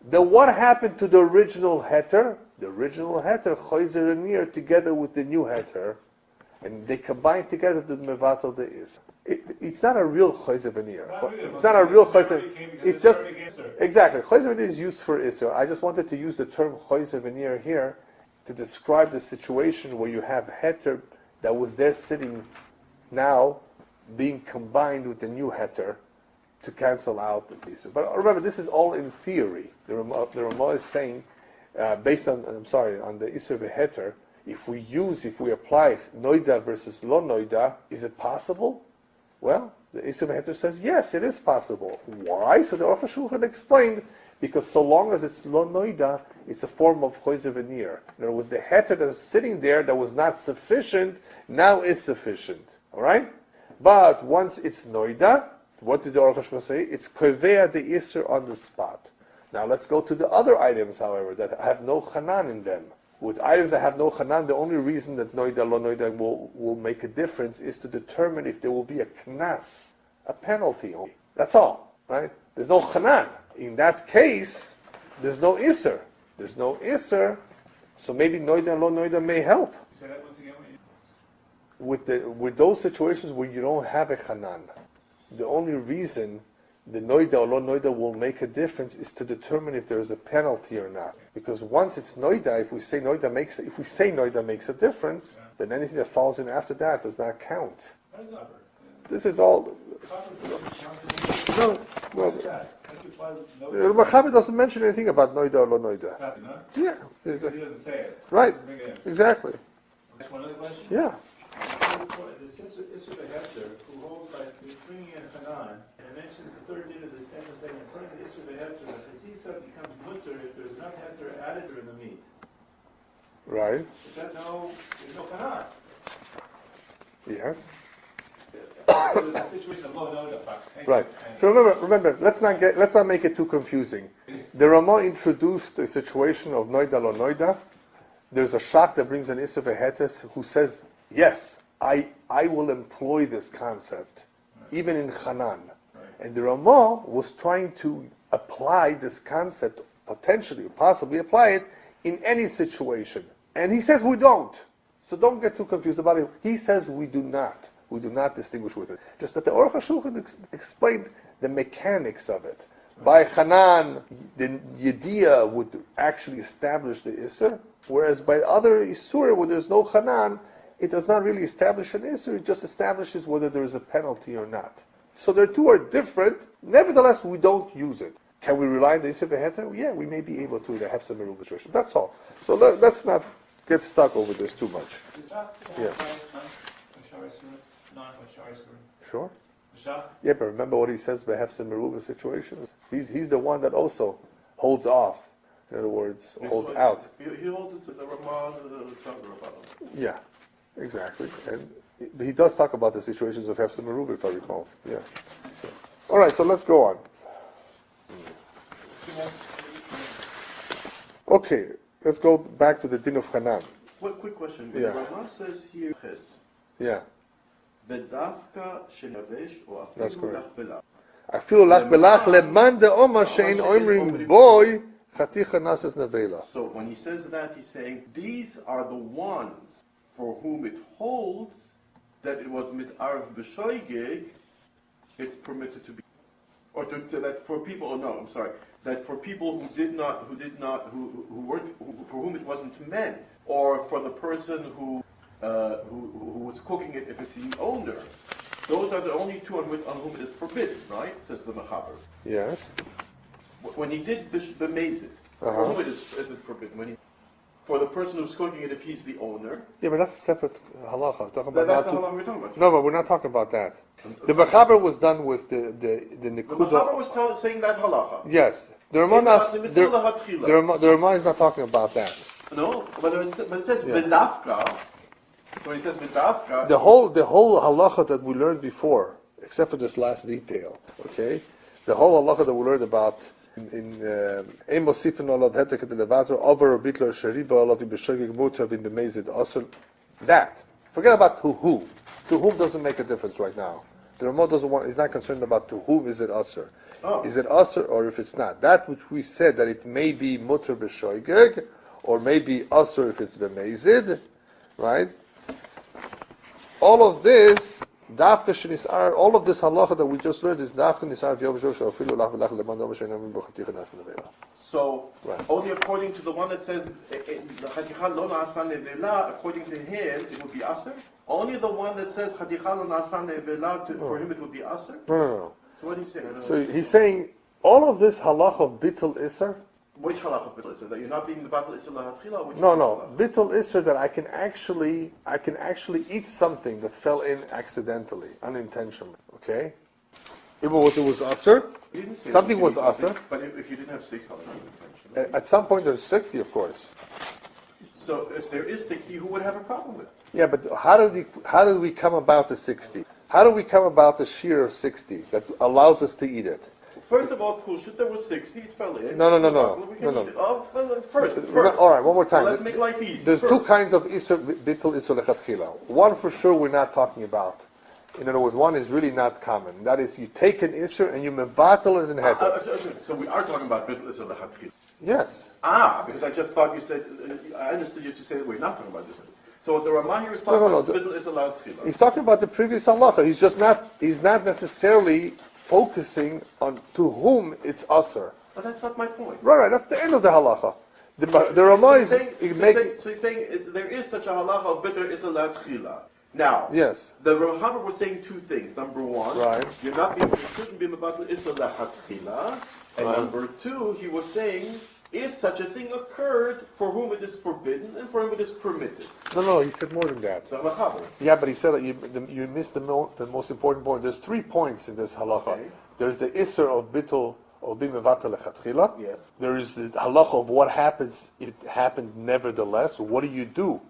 then what happened to the original Heter? The original Heter, Choyzer Veneer, together with the new Heter, and they combine together to Mevatel the Is. It's not a real Choyzer Veneer. It's not a real Choyzer. It's just exactly Choyzer Veneer is used for Isser. I just wanted to use the term Choyzer Veneer here to describe the situation where you have Heter that was there sitting now being combined with the new Heter to cancel out the Isser. But remember, this is all in theory. The Ramah is saying, based on the Isser Heter, if we apply Noida versus Lo Noida, is it possible? Well, the Isser Heter says, yes, it is possible. Why? So the Aruch HaShulchan explained, because so long as it's Lo Noida, it's a form of Choyzer Veneer. In other words, the Heter that is sitting there that was not sufficient, now is sufficient. Alright? But once it's Noida, what did the Aruch HaShulchan say? It's Kovea the Isser on the spot. Now let's go to the other items, however, that have no Hanan in them. With items that have no Hanan, the only reason that Noida, Lo Noida will make a difference is to determine if there will be a Knas, a penalty only. That's all, right? There's no Hanan. In that case, there's no Isser. There's no Isser, so maybe Noida and Lo Noida may help. Say that once again. With those situations where you don't have a Hanan, the only reason the Noida or Lo Noida will make a difference is to determine if there is a penalty or not. Because once it's Noida, if we say Noida makes a difference, then anything that falls in after that does not count. This is all. No. The Mechaber doesn't mention anything about Noida or Lo Noida. Nothing, huh? Yeah. He doesn't say it. Right. Doesn't make it in. Exactly. One other question? Yeah. This Isser Behefter, who holds by bringing in Hanan, and it mentions the third din is a stand saying, according to Isser Behefter, that the Zisa becomes mutter if there's enough Hefter added in the meat. Right. There's no Hanan. Yes. there's a situation of low note effect. Right. So remember, let's not make it too confusing. The Ramah introduced a situation of Niddah lo Niddah. There's a shach that brings an Isser Vehetes who says, yes, I will employ this concept, even in Hanan. Right. And the Ramah was trying to apply this concept, potentially, possibly apply it in any situation. And he says we don't. So don't get too confused about it. He says we do not. We do not distinguish with it. Just that the Aruch HaShulchan explained the mechanics of it. By Hanan, the Yore Deah would actually establish the Isser, whereas by other Isur, where there's no Hanan, it does not really establish an Isser, it just establishes whether there is a penalty or not. So the two are different, nevertheless we don't use it. Can we rely on the Isser Beheter? Yeah, we may be able to have some illustration. That's all. So let's not get stuck over this too much. Yeah. Sure. Yeah, but remember what he says by Hefs and Meruba situations? He's the one that also holds off. In other words, holds out. He holds it to the Ramah and the Tzadar. Yeah, exactly. And he does talk about the situations of Hefs and Meruba, if I recall. Yeah. All right, so let's go on. Okay, let's go back to the din of Hanan. One quick question. Yeah. The Ramah says here, Ches. Yeah. Bedavka shenavesh or That's afilu correct. lach belach. אפילו לך בלך למאן דאומר שאין אומרים בוי חתיכה נסס נבלה. So when he says that, he's saying these are the ones for whom it holds that it was mit'arv b'shoigeg, it's permitted to be, or to that for people. Oh no, I'm sorry. That for people who weren't, for whom it wasn't meant, or for the person who was cooking it, if it's the owner, those are the only two on whom it is forbidden, right? Says the Mechaber. Yes. When he did the mazid, for whom is it forbidden? For the person who's cooking it, if he's the owner. Yeah, but that's a separate halacha. Talking about That's the halacha we're talking about. No, but we're not talking about that. The Mechaber was done with the The Nikuda. Mechaber was saying that halacha. Yes. The Ramah is not talking about that. No, but it says bedavka. So when he says bedavka, The whole halacha that we learned before, except for this last detail, okay? The whole halacha that we learned about in Ein Mosifin Olav Hetek et Levator Over Bitler Sheriba Olav B'Shogeg Mutav in the Mezid Asr. That. Forget about to who. To whom doesn't make a difference right now. The Ramah doesn't want. He's not concerned about to whom is it Asr. Oh. Is it Asr or if it's not? That which we said that it may be Mutar B'Shogeg or maybe Asr if it's B'Mezid, right? All of this, Dafka Shenisar, all of this halacha that we just learned is Dafka Nisar so Right. only according to the one that says Chaticha lo na'asa nevela, according to him it would be aser. Only the one that says Chaticha lo na'asa nevela, for him it would be aser. No. So what do you say? So he's saying all of this halacha of Bittul Isser. Which halacha b'tl iser? That you're not being the battle iser lahatchila? No. Bittul Isser that I can actually eat something that fell in accidentally, unintentionally. Okay. If it was Asr, something was Asr. But if you didn't have 6, how would you mention? At some point there's 60, of course. So if there is 60, who would have a problem with it? Yeah, but how did we come about the 60? How do we come about the shear of 60 that allows us to eat it? First of all, Kushit, there was 60, it fell in. No. First. All right, one more time. So let's make life easy. There's first. two kinds of bittul isur lechatchila. One for sure we're not talking about. In other words, one is really not common. That is, you take an isur and you mevatel it in heter. So we are talking about bittul isur lahatchila. Yes. Because I just thought you said, I understood you to say that we're not talking about this. So what the Ramah here is talking about is bittul isur lahatchila. He's talking about the previous halacha. He's not necessarily focusing on to whom it's asr. But that's not my point. Right. That's the end of the halacha. The Ramah is making. So he's saying there is such a halacha of bittul isur lahatchila. Now, Yes. the Ramah was saying two things. Number one, Right. you shouldn't be mevatel isur lahatchila. And number two, he was saying, if such a thing occurred, for whom it is forbidden and for whom it is permitted. No. He said more than that. So Mechaber. Yeah, but he said that you missed the most important point. There's 3 points in this halacha. Okay. There's the isser of bittul or bimevatel lechatchila. Yes. There is the halacha of what happens. It happened nevertheless. What do you do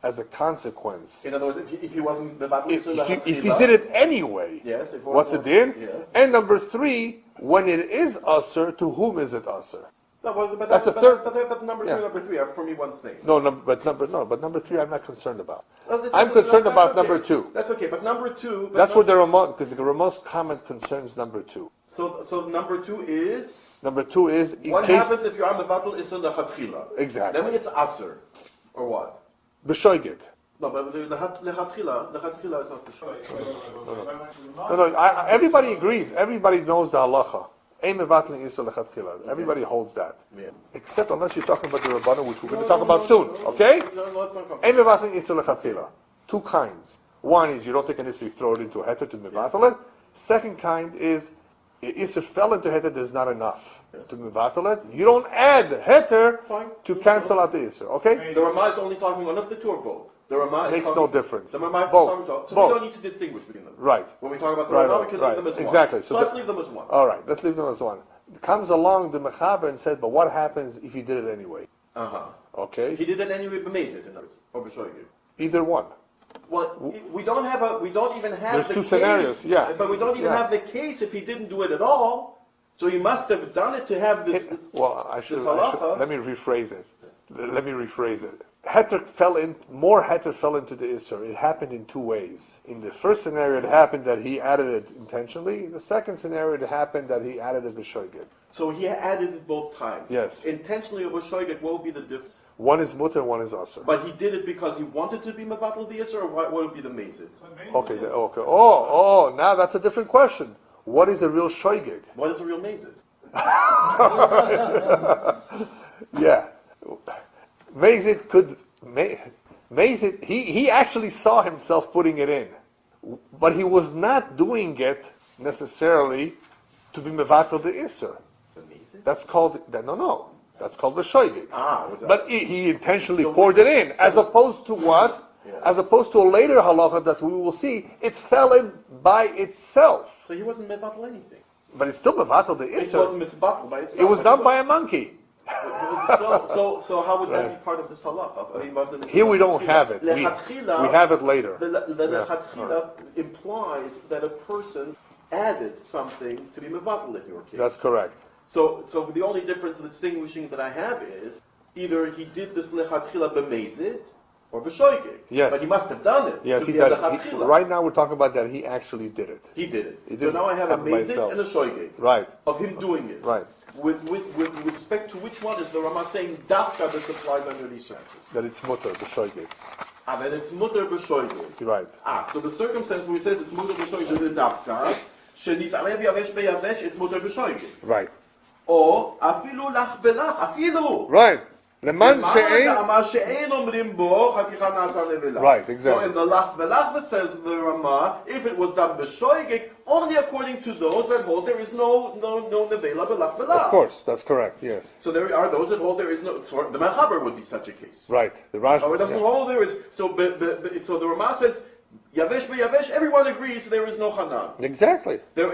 as a consequence. In other words, if he wasn't mevatel If isur he did it anyway, yes, it was, what's it din? Yes. And number 3, when it is usur, to whom is it usur? No, but That's a third. But number 2 Yeah. and number 3 are for me one thing. No, but number 3, I'm not concerned about. Well, I'm concerned that's about okay. number 2. That's okay, but number 2. That's where the Ramah, because the Ramah's comment concerns number 2. So number 2 is. Number 2 is in What case happens if you are mevatel isur lechatchila? Exactly. Then it's aser, or what? b'shoigig. No, but lechatchila is not b'shoigig. No, everybody agrees. Everybody knows the halacha. Ein mevatling isur lechatchila. Everybody holds that. Yeah. Except unless you're talking about the Rabbanu, which we're going to talk about soon. Okay? No, let's not come. Ein mevatling isur lechatchila. 2 kinds. One is you don't take an isur, you throw it into a heter to mevatel it. Second kind is isur fell into heter, there's not enough to mevatel it. You don't add heter Fine. to cancel out the isur. Okay? The Ramah is only talking one of the 2 or both. The Ramah is Makes talking, no difference. The Ramah is Both. talking, so Both. we don't need to distinguish between them. Right. When we talk about the Right, Ramah, right, we can right. leave them as one. Exactly. So So let's the- leave them as one. All right, let's leave them as one. Comes along the mechaber and said, but what happens if he did it anyway? Uh-huh. Okay? He did it anyway, b'mezid, in other words, or b'shoigig. Either one. Well, we don't even have There's the 2 case, scenarios, yeah. But we don't even Yeah. have the case if he didn't do it at all. So he must have done it to have this. Well, halacha. let me rephrase it. More heter fell into the isur. It happened in 2 ways. In the first scenario, it happened that he added it intentionally. In the second scenario, it happened that he added it b'shoigig. So he added it both times. Yes. Intentionally or b'shoigig, what would be the difference? One is mutter, one is asur. But he did it because he wanted to be mevatel the isur, or what would be the mezid? Okay, okay. Oh, now that's a different question. What is a real shoigig? What is a real mezid? Yeah. Mazid could, Mazid, he actually saw himself putting it in. But he was not doing it necessarily to be mevatel the isur. The mezid? That's called, no. That's called b'shoigig. Was that? But he intentionally poured it in, as opposed to what? As opposed to a later halacha that we will see, it fell in by itself. So he wasn't mevatel anything. But it's still mevatel the It isur. wasn't misbatel by itself. It was done by a monkey. So how would that be part of this halacha? Here we don't have it. We have it later. The lechatchila implies that a person added something to be mevatel in your case. That's correct. So the only difference, the distinguishing that I have is either he did this lechatchila b'mezid or b'shoigig. Yes. But he must have done it. Yes, to he be a did. lechatchila. Right now we're talking about that he actually did it. He did it. He So did now I have a happen by mezid itself. and a shoigig. Right, Of him doing it. right. With respect to which one is the Rama saying dafka this applies under these circumstances? That it's mutter, the shoigig. Then it's mutter b'shoigig. Right. So the circumstance where he says it's mutter b'shoigig is dafka, shenitarev yavesh beyavesh, it's mutter b'shoigig. Right. Or afilu lach belach, afilu. Right. Leman she'ein. Right, exactly. So in the lach belach says the Rama, if it was done b'shoigig, only according to those that hold there is no nevela belach belach. Of course, that's correct, yes. So there are those that hold there is no. So the Mechaber would be such a case. Right. The Rashi. Oh, it doesn't hold there is. So the Rama says yavesh beyavesh. Everyone agrees there is no hanan. Exactly. The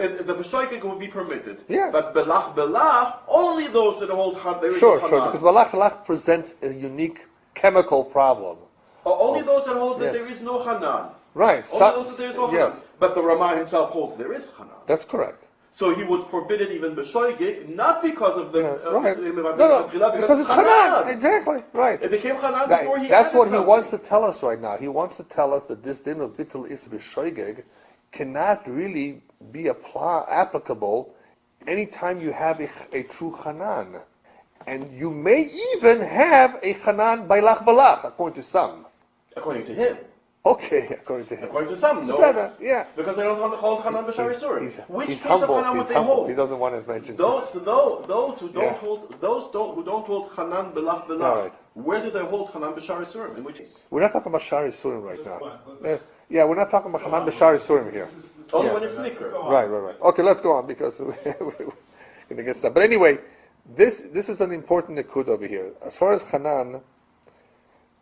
b'shoigig would be permitted. Yes. But belach only those that hold there is Sure, no sure. hanan. Because balach presents a unique chemical problem. Only those that hold that Yes. there is no hanan. Right. Only those that there is no hanan. Yes. But the Rama himself holds there is hanan. That's correct. So he would forbid it even b'shoigig, not because of the Right. No, because it's Hanan. Exactly. Right. It became Hanan That- before he that's added what he something. wants to tell us right now. He wants to tell us that this din of bittul is b'shoigeg cannot really be applicable anytime you have a true Hanan. And you may even have a Hanan by lach balach, according to some. According to him. Okay, according to him. According to some, no. Beseder, yeah. Because they don't hold Hanan b'shar Yisurim. Which He's case of humble. Hanan would He's they humble. hold? He doesn't want to mention Those who don't Yeah. hold who don't hold Hanan belach belach. All right. Where do they hold Hanan b'shar Yisurim? In which case? We're not talking about Shari Surim right now. Yeah, we're not talking about Hanan b'Shari Surim here. Only Yeah. when it's nicker. Right. Okay, let's go on because we're going to get stuff. But anyway, this is an important nikud over here. As far as Hanan,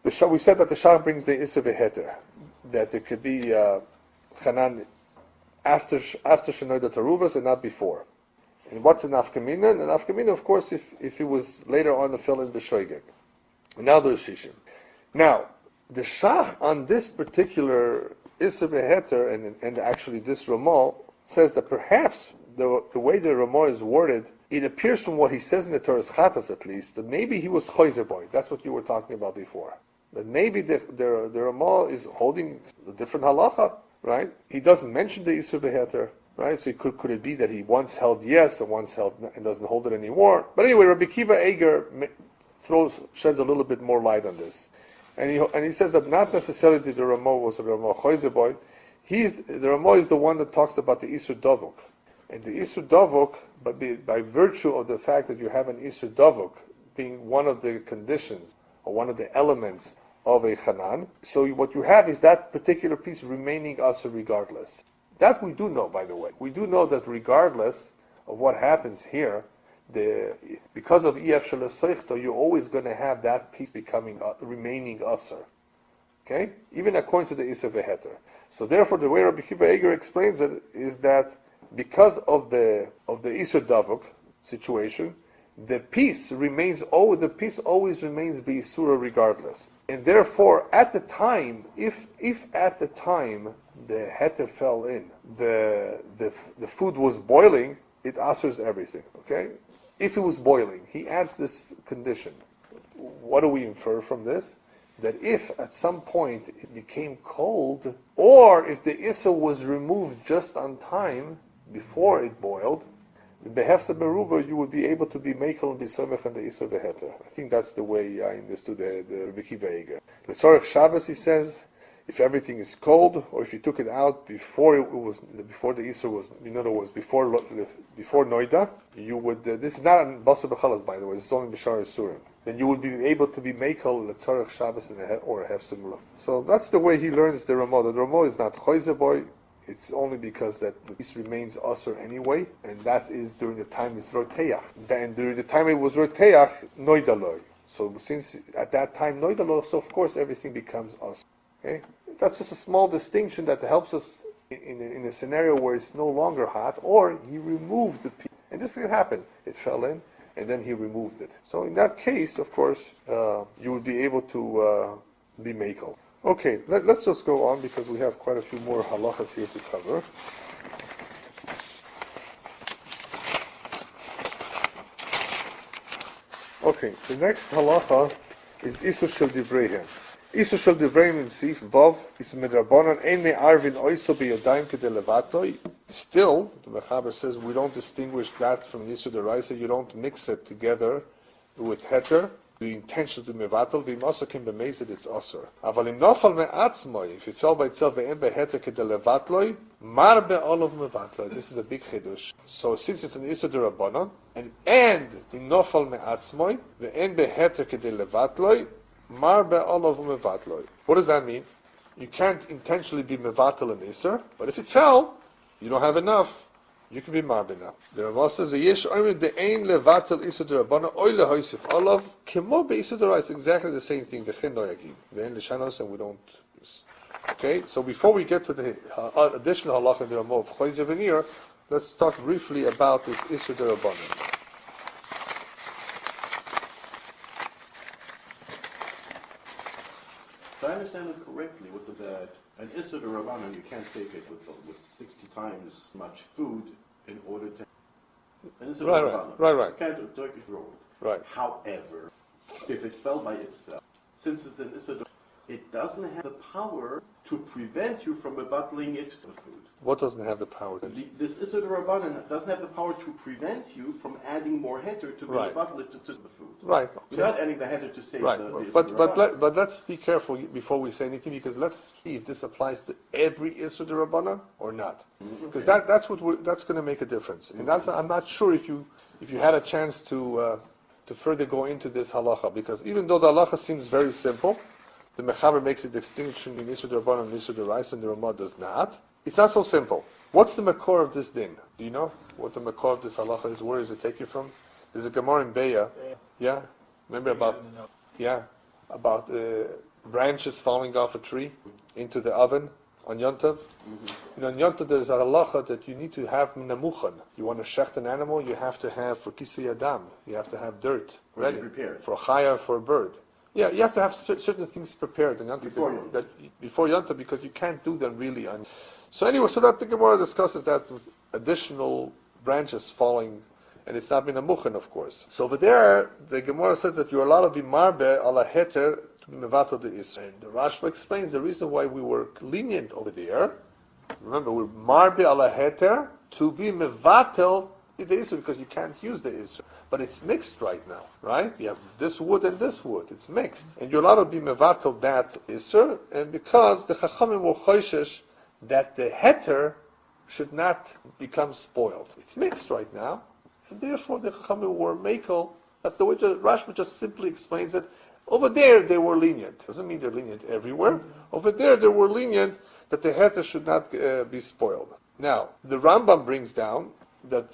we said that the Shah brings the Isser Beheter, that there could be Hanan after Shenoi the Taaruvot and not before. And what's an Afkamina? An Afkamina, of course, if it was later on to fill in B'shoigeg. Now there's Shishim. Now, The Shach on this particular Isser Beheter, and actually this Ramah, says that perhaps the way the Ramah is worded, it appears from what he says in the Torah's Chatas at least, that maybe he was Choizer boy. That's what you were talking about before. That maybe the Ramah is holding a different halacha, right? He doesn't mention the Isser Beheter, right? So could it be that he once held yes and once held and doesn't hold it anymore? But anyway, Rabbi Kiva Eger sheds a little bit more light on this. And he says that not necessarily the Ramah was a Ramah Choizer boy. The Ramah is the one that talks about the Isur Davuk. And the Isur Davuk, by virtue of the fact that you have an Isur Davuk being one of the conditions or one of the elements of a Chanan, so what you have is that particular piece remaining Asur regardless. That we do know, by the way. We do know that regardless of what happens here, because of EF Shalasoichto, you're always going to have that piece becoming remaining Asur. Okay? Even according to the Isur Beheter. So therefore, the way Rabbi Kiva Eger explains it is that because of the Isur Davuk situation, the piece always remains B'Isura regardless. And therefore, at the time, if at the time the heter fell in, the food was boiling, it asers everything. Okay? If it was boiling, he adds this condition. What do we infer from this? That if at some point it became cold, or if the Issa was removed just on time before it boiled, Behefsa Beruva, you would be able to be Mekel and be Somech and the Issa Beheter. I think that's the way I understood the Rabbi Kiva Eger. L'tzorech Shabbos, he says, if everything is cold, or if you took it out before the Issa was, in other words, before Niddah, you would. This is not on Basar B'chalas, by the way. This is only B'shar Surim. Then you would be able to be Mekel L'tzorech Shabbos or a Hefsa Beruva. So that's the way he learns the Ramah. The Ramah is not Choizer boy. It's only because that the piece remains Asur anyway, and that is during the time it's Roteach. Then during the time it was Roteach, Noidaloi. So since at that time Noidaloi, so of course everything becomes Asur. Okay? That's just a small distinction that helps us in a scenario where it's no longer hot, or he removed the piece. And this can happen. It fell in, and then he removed it. So in that case, of course, you would be able to be Mekel. Okay, let's just go on because we have quite a few more halachas here to cover. Okay, the next halacha is Isur Shel Divreihem. Isur Shel Divreihem in Sif Vav is Medrabanan Ein Me'arvin Oiso B'Yodayim Kedei Levatoi. Still, the Mechaber says we don't distinguish that from Isur Deraisa. You don't mix it together with heter. The intention to mevatel, v'imosakim b'meizid, it's osur. Aval im nofal me'atzmoi, if it fell by itself, ve'en beheter kedei levatloi, mar be'olov mevatloi. This is a big chidush. So since it's an isur d'Rabbanan, and im nofal me'atzmoi, ve'en beheter kedei levatloi, mar be'olov mevatloi. What does that mean? You can't intentionally be mevatel an isur, but if it fell, you don't have enough. You can be marbina. The Ramah says, "Yesh oimed the ein levatel isur derabana oile hoisif olav kemo beisur derais." Exactly the same thing. V'chen noyagim. Ve'en l'shanos, and we don't. Okay, so before we get to the additional halacha in the Ramah of choizer veneer, let's talk briefly about this isur derabana. So I understand it correctly, with that an Isser Rabbanan, you can't take it with 60 times much food in order to. An Isser Right. You can't do Turkish roll. Right. However, if it fell by itself, since it's an Isser, it doesn't have the power to prevent you from bottling it to the food. What doesn't have the power? This Isser Rabbanan doesn't have the power to prevent you from adding more heter to bottle it to the food. Right. Okay. Without adding the heter to save the but let's be careful before we say anything, because let's see if this applies to every Isser Rabbanan or not. Because that's going to make a difference. And I'm not sure if you had a chance to further go into this halacha, because even though the halacha seems very simple, the Mechaber makes a distinction in Isur D'Rabbanan and Isur D'Oraisa, and the Ramah does not. It's not so simple. What's the makor of this din? Do you know what the makor of this halacha is? Where does it take you from? There's a Gemara in Beya. Yeah? Remember about branches falling off a tree into the oven on Yom Tov? You know, on Yom Tov there's a halacha that you need to have minamuchan. You want to shecht an animal, you have to have, for kisei adam, you have to have dirt ready. For a chaya, for a bird. Yeah, you have to have certain things prepared in Yontif Before Yontif, because you can't do them really. So anyway, so that the Gemara discusses that with additional branches falling, and it's not been a muchen, of course. So over there, the Gemara says that you're allowed to be marbe ala heter to be mevatel the isra. And the Rashba explains the reason why we were lenient over there. Remember, we're marbe ala heter to be mevatel the isra, because you can't use the isra. But it's mixed right now, right? You have this wood and this wood. It's mixed. And you're allowed to be mevatel that isra, and because the chachamim were choishesh that the heter should not become spoiled. It's mixed right now, and therefore the chachamim were mekel. That's the way Rashba just simply explains it. Over there they were lenient. Doesn't mean they're lenient everywhere. Over there they were lenient that the heter should not be spoiled. Now, the Rambam brings down that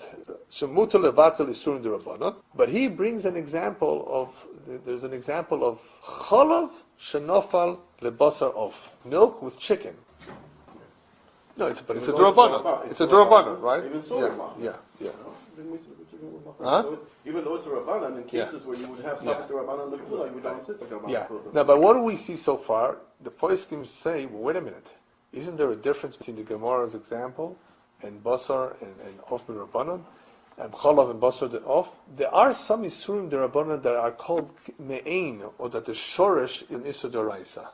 shemuta levatel isurim derabbanan, but he brings an example of, there's an example of chalav shenofal lebasar of, milk with chicken. No, it's a derabbanan. It's a derabbanan, right? Even so, yeah. Huh? Even though it's a rabbanan, in cases where you would have something to rabbanan l'kula, you would not insist on rabbanan. Yeah. Now, but what do we see so far? The poskim say, well, wait a minute. Isn't there a difference between the Gemara's example and Basar and Of Rabbanan, and Chalav and Basar the Of? There are some Isurim the Rabbanan that are called Me'ain, or that the Shoresh in Isur D'Oraisa.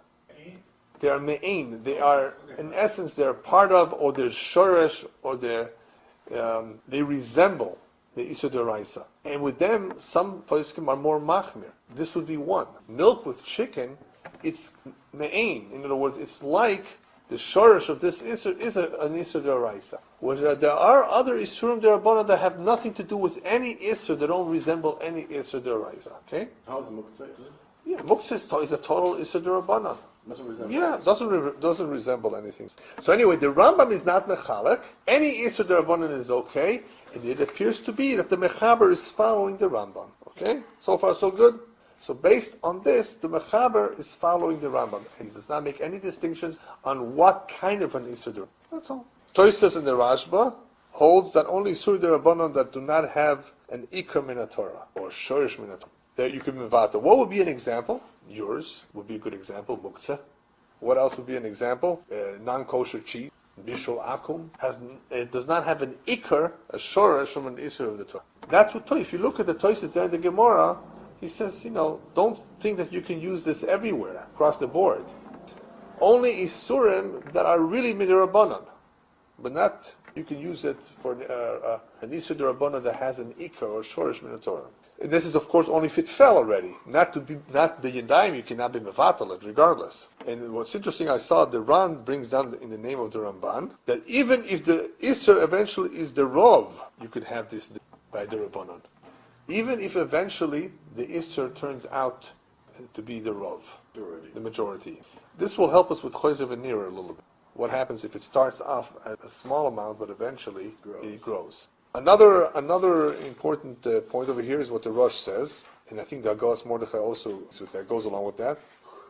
They are Me'ain. They are, in essence, they're part of, or they're Shoresh, or they resemble the Isur D'Oraisa. And with them, some poskim are more Machmir. This would be one. Milk with chicken, it's Me'ain. In other words, it's like the shorish of this Isur is an Isur D'Oraisa. Whereas there are other Isurim D'Rabbanan that have nothing to do with any Isur, that don't resemble any Isur D'Oraisa. Okay? How is Muktzah? Yeah, Muktzah is a total Isur D'Rabbanan. Doesn't resemble anything. So anyway, the Rambam is not Mechalek. Any Isur D'Rabbanan is okay, and it appears to be that the Mechaber is following the Rambam. Okay? So far so good? So based on this, the Mechaber is following the Rambam. He does not make any distinctions on what kind of an Isur. That's all. Tosfos in the Rashba holds that only Isur D'Rabbanan that do not have an Ikar min Torah or Shorish min Torah, there you could mivata. What would be an example? Yours would be a good example. Muktzah. What else would be an example? Non-kosher cheese. Bishul Akum does not have an Ikar, a Shorish from an Isur of the Torah. That's what. If you look at the Tosfos there in the Gemara, he says, don't think that you can use this everywhere, across the board. Only Isurim that are really Midrabanan, but not, you can use it for an Isur D'Rabbanan that has an Ikar or Shorish min Torah. And this is, of course, only if it fell already. Not the Yadayim, you cannot be Mevatel it, regardless. And what's interesting, I saw the Ran brings down in the name of the Ramban, that even if the Isur eventually is the Rov, you could have this by the Rabbanan. Even if eventually the Isur turns out to be the Rov, the majority. This will help us with Choyzer V'Nira a little bit. What happens if it starts off at a small amount, but eventually it grows. Another important point over here is what the Rosh says, and I think the Agas Mordechai also that goes along with that,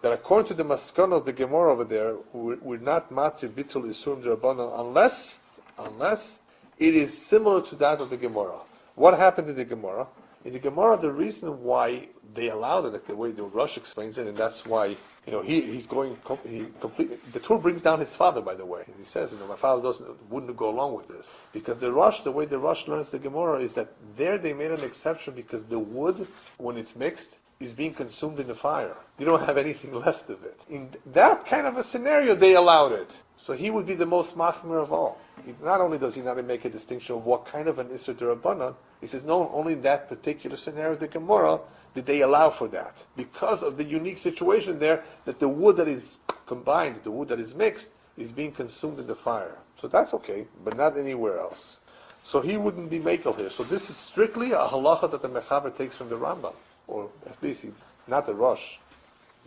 that according to the Maskana of the Gemara over there, we're not Matir Bitul Isurim D'Rabbanan unless it is similar to that of the Gemara. What happened in the Gemara? In the Gemara, the reason why they allowed it, like the way the Rosh explains it, and that's why he's going. The Tur brings down his father, by the way. He says, my father wouldn't go along with this because the way the Rosh learns the Gemara is that there they made an exception because the wood, when it's mixed, is being consumed in the fire. You don't have anything left of it. In that kind of a scenario, they allowed it. So he would be the most machmir of all. Not only does he not make a distinction of what kind of an Isur D'Rabbanan, he says, no, only that particular scenario of the Gemara did they allow for that. Because of the unique situation there, that the wood that is combined, the wood that is mixed, is being consumed in the fire. So that's okay, but not anywhere else. So he wouldn't be Mekel here. So this is strictly a halacha that the Mechaber takes from the Rambam. Or at least not the Rosh,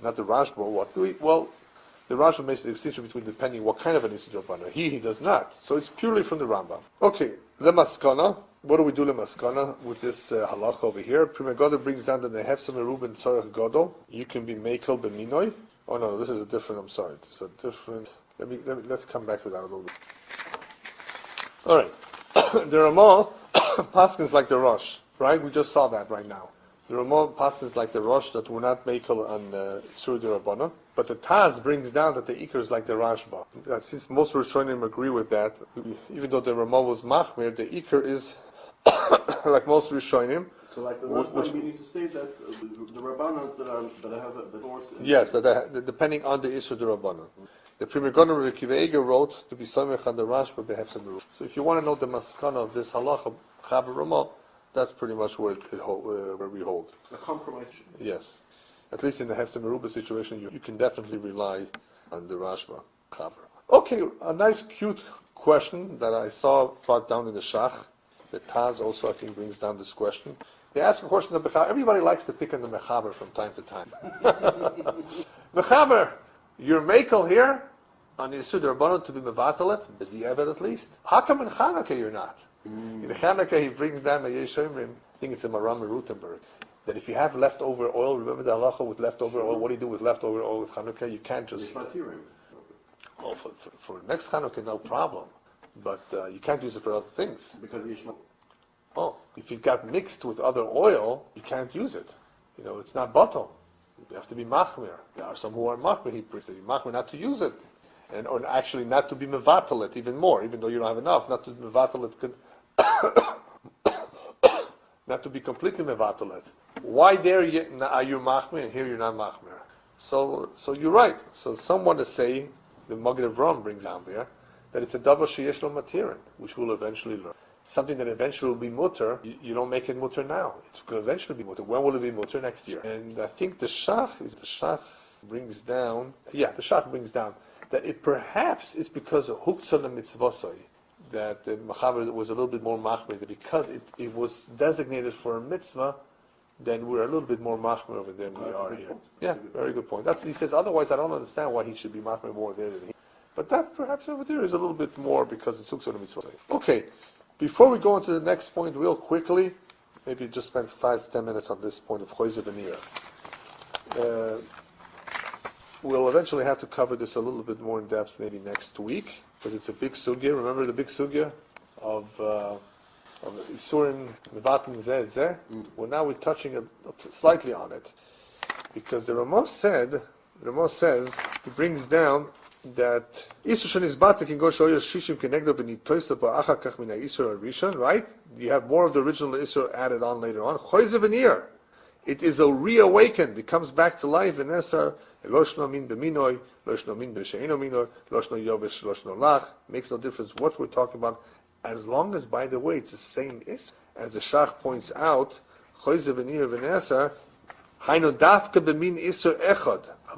not the Rashba. Well, the Rashba makes the distinction between depending what kind of an Isur D'Rabbanan. He does not. So it's purely from the Rambam. Okay, the Maskana. What do we do the Maskana with this halacha over here? Prima Godel brings down that the Hefsam Eruben Tzorach Godel. You can be Mekel B'minoi. Oh no, this is a different. I'm sorry. This is a different. Let's come back to that a little bit. All right, the Ramah paskins like the Rosh, right? We just saw that right now. The Ramah passes like the Rosh that we're not makel on Isur D'Rabbanan, but the Taz brings down that the Iker is like the Rashba. Since most Rishonim agree with that, even though the Ramah was Machmir, the Iker is like most Rishonim. So like the Rashba, we need to state that the Rabbanans that have the source. Yes, that depending on the Isur D'Rabbanan. The Pri Megadim Rabbi Akiva Eiger wrote to be Samech on the Rashba behefsed Meruch. So if you want to know the maskana of this halacha, Chaber Ramah, that's pretty much where we hold. A compromise. Yes. At least in the Hefsem Meruba situation, you can definitely rely on the Rashba Chaber. Okay, a nice, cute question that I saw brought down in the Shach. The Taz also, I think, brings down this question. They ask a question of Mechaber. Everybody likes to pick on the Mechaber from time to time. Mechaber, you're Mekel here on the Yisud Rabbanon to be Mevatalet, but the Eved at least. How come in Chanukah you're not? In Chanukah, he brings down a Yeshomrim, I think it's in Maram Rutenberg, that if you have leftover oil, remember the halacha with leftover oil, what do you do with leftover oil with Chanukah? You can't just... Oh, for next Chanukah, no problem. But you can't use it for other things. Because Yishmael. Oh, if it got mixed with other oil, you can't use it. You know, it's not bottle. You have to be machmir. There are some who are machmir, he presses you machmir not to use it. And or actually not to be mevatalet even more, even though you don't have enough, not to be mevatalet not to be completely mevatalet. Why there are you machmir and here you're not machmir? So you're right. So someone to say, the Maggid of Ram brings down there, that it's a davar sheyesh lo matirin, which we'll eventually learn. Something that eventually will be mutter, you don't make it mutter now. It will eventually be mutter. When will it be mutter? Next year. And I think the Shach brings down that it perhaps is because of huktzah mitzvosoi, that the Mechaber was a little bit more machmir, that because it was designated for a mitzvah, then we're a little bit more machmir over there than we are here. Yeah, very good point. He says, otherwise I don't understand why he should be machmir more there than here. But that perhaps over there is a little bit more because it's huktzah mitzvosoi. Okay. Before we go into the next point real quickly, maybe just spend 5-10 minutes on this point of Choyze V'nir. We'll eventually have to cover this a little bit more in depth maybe next week, because it's a big sugya. Remember the big sugya of Isurim Mevatim Zeh Zeh? Well, now we're touching slightly on it, because the Ramah says, he brings down that Isur Shenizbata can go show you Shishim Kenegdo V'nitoisa Ba'acha Kach Min HaIsur HaRishon, right? You have more of the original Isur added on later on. Choyze V'nir. It is a reawakened. It comes back to life. V'nesar Loshno Min B'minoi, Loshno Min B'she'eno Minoi, Loshno Yovesh, Loshno Lach. Makes no difference what we're talking about, as long as, by the way, it's the same Isur. As the Shach points out, Choyze V'nir V'nesar Hainu Dafka B'min Isur Echad. We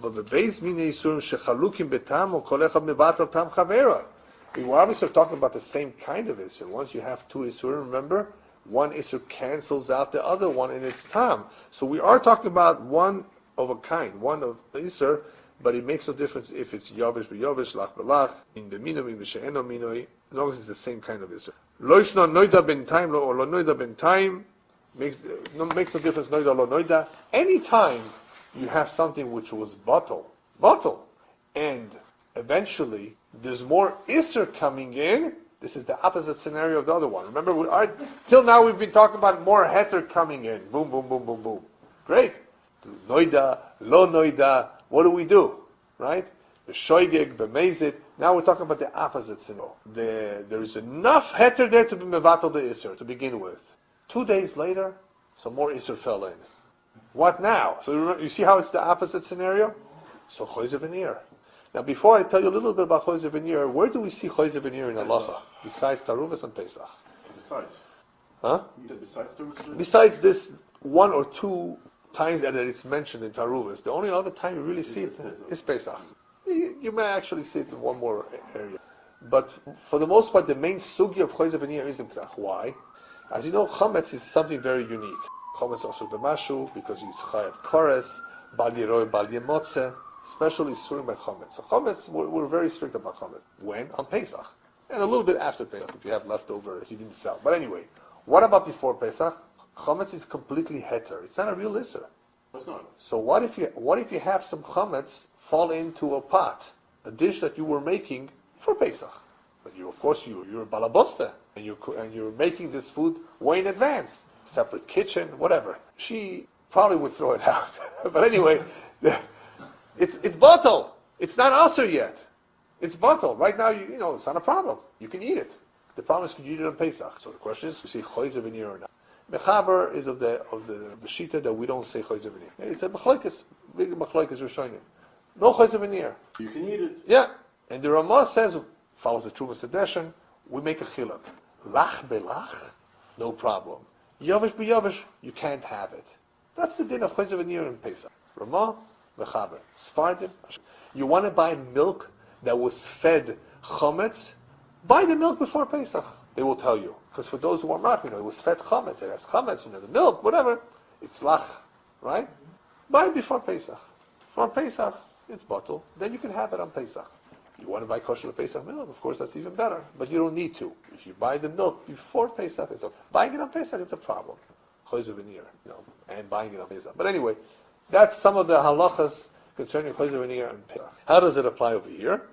were obviously talking about the same kind of Isur. Once you have two Isur, remember, one Isur cancels out the other one in its time. So we are talking about one of a kind, one of the Isur, but it makes no difference if it's Yovesh b'Yovesh, Lach b'Lach, in the Minoi, in the She'eno Minoi, as long as it's the same kind of Isur. Loishno Noida ben Taim, lo Noida ben Taim, makes no difference, Noida lo Noida. Any time you have something which was bottle, and eventually there's more Isser coming in, this is the opposite scenario of the other one. Remember, till now we've been talking about more heter coming in. Boom, boom, boom, boom, boom. Great. Noida, lo noida, what do? Right? The shoygeg, b'mezit. Now we're talking about the opposite scenario. There is enough heter there to be mevatel the Isser to begin with. 2 days later, some more Isser fell in. What now? So you see how it's the opposite scenario? So Choyze V'nir. Now before I tell you a little bit about Choyze V'nir, where do we see Choyze V'nir in Halacha? Besides Taaruvot and Pesach. Besides? Huh? You said besides Taaruvot? Besides this 1 or 2 times that it's mentioned in Taaruvot, the only other time you really see it is Pesach. You may actually see it in one more area. But for the most part, the main sugi of Choyze V'nir is in Pesach. Why? As you know, Chametz is something very unique. Chametz also b'mashu, because it's chayav kores, bal yiroi, bal yemotze, especially surim by Chametz. So Chametz, we're very strict about Chametz. When? On Pesach. And a little bit after Pesach, if you have leftover that you didn't sell. But anyway, what about before Pesach? Chametz is completely heter. It's not a real isser. It's not. So what if you have some Chametz fall into a pot, a dish that you were making for Pesach? But you're a balabosta, and you're making this food way in advance. Separate kitchen, whatever. She probably would throw it out. But anyway, it's bottle. It's not usher yet. It's bottle. Right now, you know, it's not a problem. You can eat it. The problem is, can you eat it on Pesach? So the question is, you say choizer v'nir or not? Mechaber is of the shita that we don't say choizer v'nir. It's a machlokes, big machlokes rishonim. No choizer v'nir. You can eat it. Yeah, and the Ramah says, follows the Truma Sedeshen, we make a chiluk. Lach belach, no problem. Yavish b'yavish, you can't have it. That's the din of choizer v'nir in Pesach. Ramah, mechaber. Sfardim. You want to buy milk that was fed chametz? Buy the milk before Pesach. They will tell you. Because for those who are not, it was fed chametz. It has chametz, the milk, whatever. It's lach, right? Buy it before Pesach. For Pesach, it's bottle. Then you can have it on Pesach. You want to buy kosher Pesach milk, of course, that's even better. But you don't need to. If you buy the milk before Pesach, it's okay. Buying it on Pesach, it's a problem. Choizer v'nir, and buying it on Pesach. But anyway, that's some of the halachas concerning choizer v'nir and Pesach. How does it apply over here?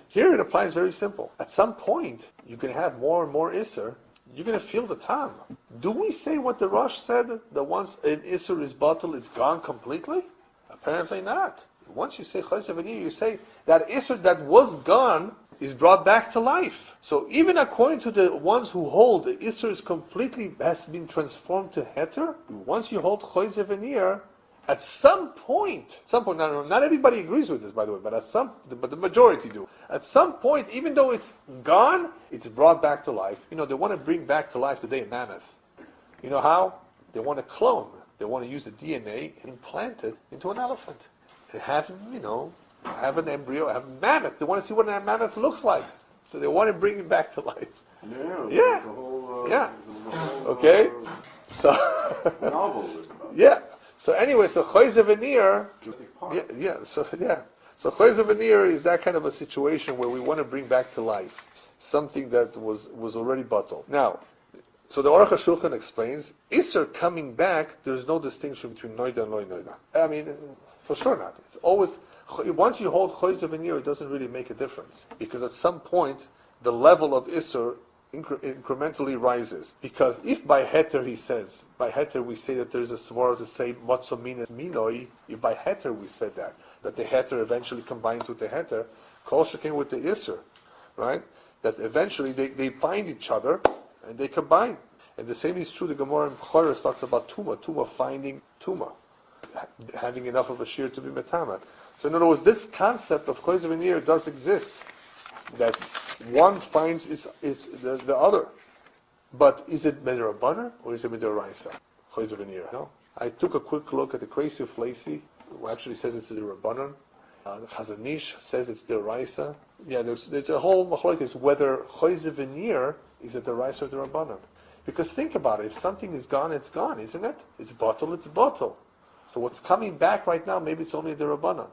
Here it applies very simple. At some point, you can have more and more Isser. You're going to feel the tam. Do we say what the Rosh said, that once an Isser is bottled, it's gone completely? Apparently not. Once you say choizer v'nir, you say that Isser that was gone is brought back to life. So even according to the ones who hold the Isser is completely, has been transformed to Heter, once you hold choizer v'nir, at some point, not everybody agrees with this, by the way, but the majority do. At some point, even though it's gone, it's brought back to life. They want to bring back to life today a mammoth. You know how? They want to clone. They want to use the DNA and implant it into an elephant. And have an embryo, have a mammoth. They want to see what a mammoth looks like. So they want to bring it back to life. Yeah. Okay? So, novel. Yeah. So anyway, so choizer v'nir, So choizer v'nir is that kind of a situation where we want to bring back to life something that was already bottled. Now, so the Aruch HaShulchan explains, Isser coming back, there's no distinction between Niddah and Lo Niddah. I mean, for sure not. It's always, once you hold choizer v'nir, it doesn't really make a difference. Because at some point, the level of Isser incrementally rises. Because if by heter he says, by heter we say that there's a svara to say motzo minas minoi, if by heter we said that the heter eventually combines with the heter, kol shekin with the Isser, right? That eventually they find each other and they combine. And the same is true, the Gemara in Choros talks about Tuma finding Tuma, having enough of a shear to be metama. So in other words, this concept of choizer v'nir does exist, that one finds the other. But is it midrabanan or is it midoraisa? Choizer v'nir, no? I took a quick look at the Crazy Flacy, who actually says it's the Rabbanan. The Chazon Ish says it's the Raisa. Yeah, there's a whole machlokes whether choizer v'nir is it the Raisa or the Rabbanan. Because think about it, if something is gone, it's gone, isn't it? It's bottle. So what's coming back right now, maybe it's only the Rabbanan.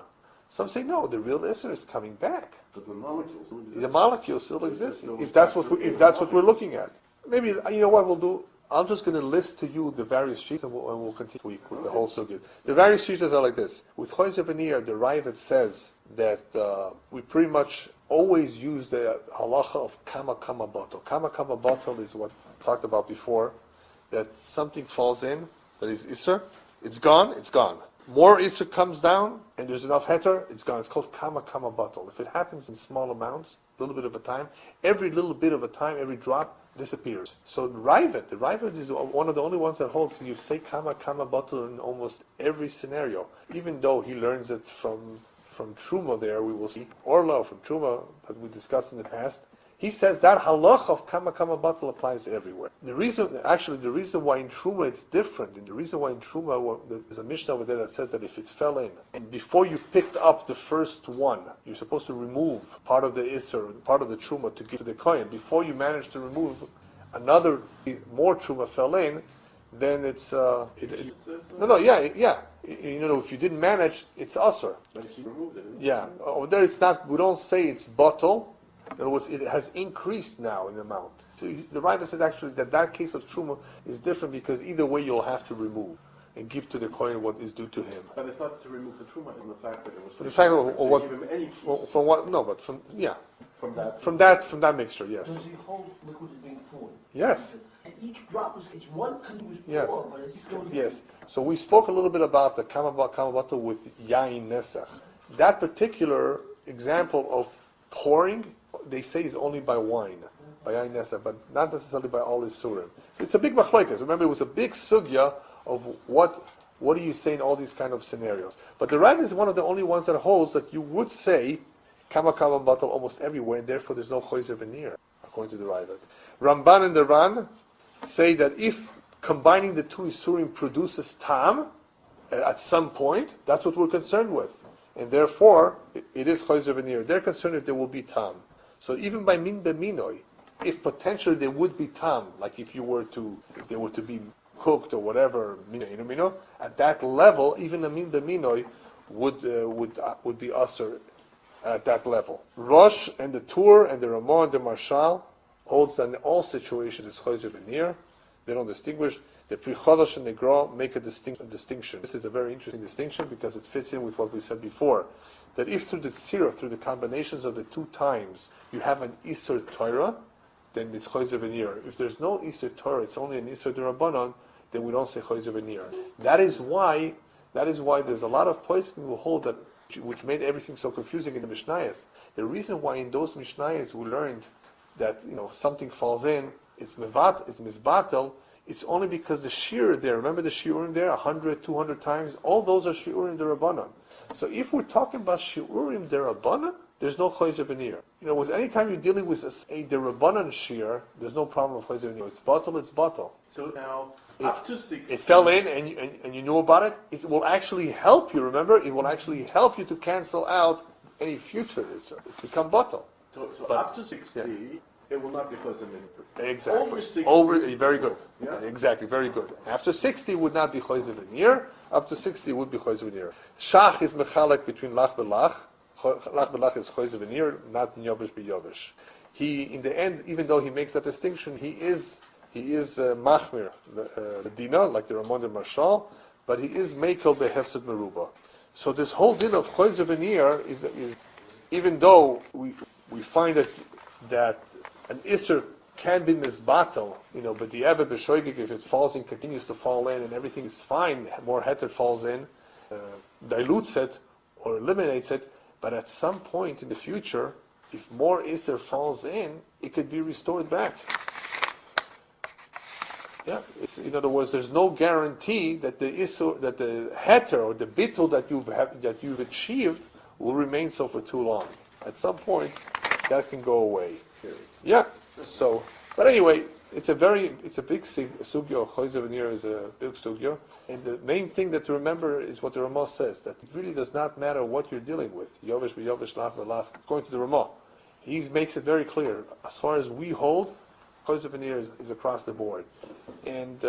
Some say no, the real Isser is coming back. Because the molecule still exists. The molecule still exists. If that's what we're looking at. Maybe, you know what we'll do? I'm just going to list to you the various sheets and we'll continue with the whole sugya. The various sheets are like this. With choizer v'nir, the Raavad says that we pretty much always use the halacha of kama bottle. Kama bottle is what we talked about before, that something falls in, that is Isser, it's gone. More Isser comes down, and there's enough heter, it's gone. It's called kama bottle. If it happens in small amounts, a little bit of a time, every little bit of a time, every drop disappears. So the Raavad is one of the only ones that holds. You say kama bottle in almost every scenario, even though he learns it from Truma. There we will see Orla from Truma that we discussed in the past. He says that halacha of kama bottle applies everywhere. The reason why in Truma it's different, and the reason why in Truma there's a Mishnah over there that says that if it fell in, and before you picked up the first one, you're supposed to remove part of the Isser, part of the Truma to give to the Kohen. Before you manage to remove another, more Truma fell in, then it's if you didn't manage, it's usher. But if you removed it, yeah. Over there it's not. We don't say it's bottle. In other words, it has increased now in amount. So the Raavad says actually that case of Truma is different because either way you'll have to remove and give to the Kohen what is due to him. But it's not to remove the Truma in the fact that it was. The fact of so what? Give him any piece From what? No, but from that. From that mixture, yes. So the whole liquid is being poured. Yes. And each drop is, it's one continuous Yes. pour, but it just goes. Yes. So we spoke a little bit about the kamabato with yain nesach. That particular example of pouring, they say, is only by wine, by yain nesach, but not necessarily by all isurim. So it's a big machlokes. Remember, it was a big sugya of what do you say in all these kind of scenarios. But the Rav is one of the only ones that holds that you would say kamabato almost everywhere, and therefore there's no choizer veneer, according to the Rav. Ramban and the Ran say that if combining the two isurim produces tam at some point, that's what we're concerned with, and therefore it is choizer veneer. They're concerned if there will be tam. So even by min beminoi, if potentially there would be tam, like if they were to be cooked or whatever, at that level, even the min beminoi would be usher at that level. Rosh and the Tur and the Ramah and the Marshal holds that in all situations it's choizer veneer. They don't distinguish. The Pri Chodosh and the Gra make a distinction. This is a very interesting distinction because it fits in with what we said before. That if through the tzira, through the combinations of the two times, you have an Isur Torah, then it's choizer veneer. If there's no Isur Torah, it's only an Isur Derabanan, then we don't say choizer veneer. That is why there's a lot of places who hold that, which made everything so confusing in the Mishnayos. The reason why in those Mishnayos we learned that something falls in, it's misbatel, it's only because the shiur there, remember the shiurim there, 100, 200 times, all those are shiurim derabanan. So if we're talking about shiurim derabanan, there's no choizer veneer. With any time you're dealing with a derabanan shiur, there's no problem with choizer veneer. It's batel. So now, up to 6. It fell in and you knew about it. It will actually help you, remember? It will actually help you to cancel out any future isur. It's become batel. So up to 60, it will not be choizer veneer. Exactly. Over 60. Very good. Yeah. Exactly, very good. After 60 would not be choizer veneer. Up to 60 would be choizer veneer. Shach is mechalek between lach belach. Lach belach is choizer veneer, not nyovish beyovish. He, in the end, even though he makes that distinction, he is machmir, the dina, like the Ramon de Marshal, but he is mekel behefset meruba. So this whole din of choizer veneer is even though we find that an isser can be misbatel, but the Eva b'shoigig, if it falls in, continues to fall in, and everything is fine, more heter falls in, dilutes it or eliminates it, but at some point in the future, if more isser falls in, it could be restored back. Yeah, in other words, there's no guarantee that the isur, that the heter or the bitul that you've achieved will remain so for too long. At some point, that can go away. Yeah. So, but anyway, it's a big sugya. Choizer veneer is a big sugya, and the main thing that to remember is what the Ramah says, that it really does not matter what you're dealing with. Yovish b'yovish, lach v'lach. According to the Ramah, he makes it very clear. As far as we hold, choizer veneer is across the board, and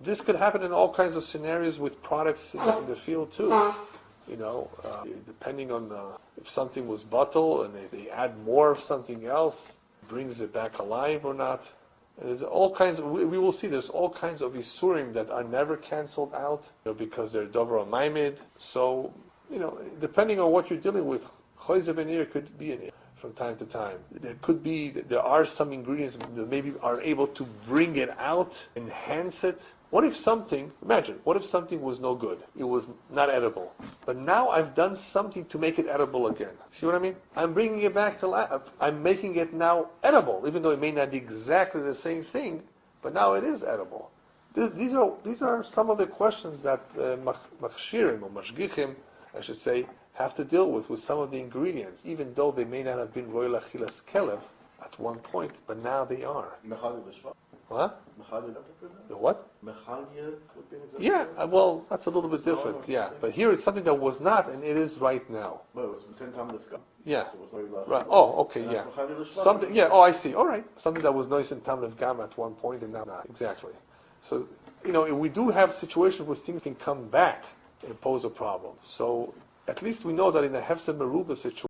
this could happen in all kinds of scenarios with products in the field too. Depending on if something was batel and they add more of something else, brings it back alive or not. And there's all kinds of, we will see there's all kinds of isurim that are never canceled out because they're dover maimid. So, depending on what you're dealing with, choizer veneer could be in it from time to time. There are some ingredients that maybe are able to bring it out, enhance it. What if something was no good? It was not edible. But now I've done something to make it edible again. See what I mean? I'm bringing it back to life. I'm making it now edible, even though it may not be exactly the same thing, but now it is edible. These are some of the questions that machshirim or mashgichim, I should say, have to deal with some of the ingredients, even though they may not have been royal achilas kelev at one point, but now they are. What? The what? Yeah, well, that's a little bit different. Yeah, but here it's something that was not, and it is right now. Yeah. Right. Oh, okay. Yeah. Something. Yeah. Oh, I see. All right. Something that was nice in tam gam at one point, and now not. Exactly. So, we do have situations where things can come back and pose a problem. So, at least we know that in a hefsed meruba situation.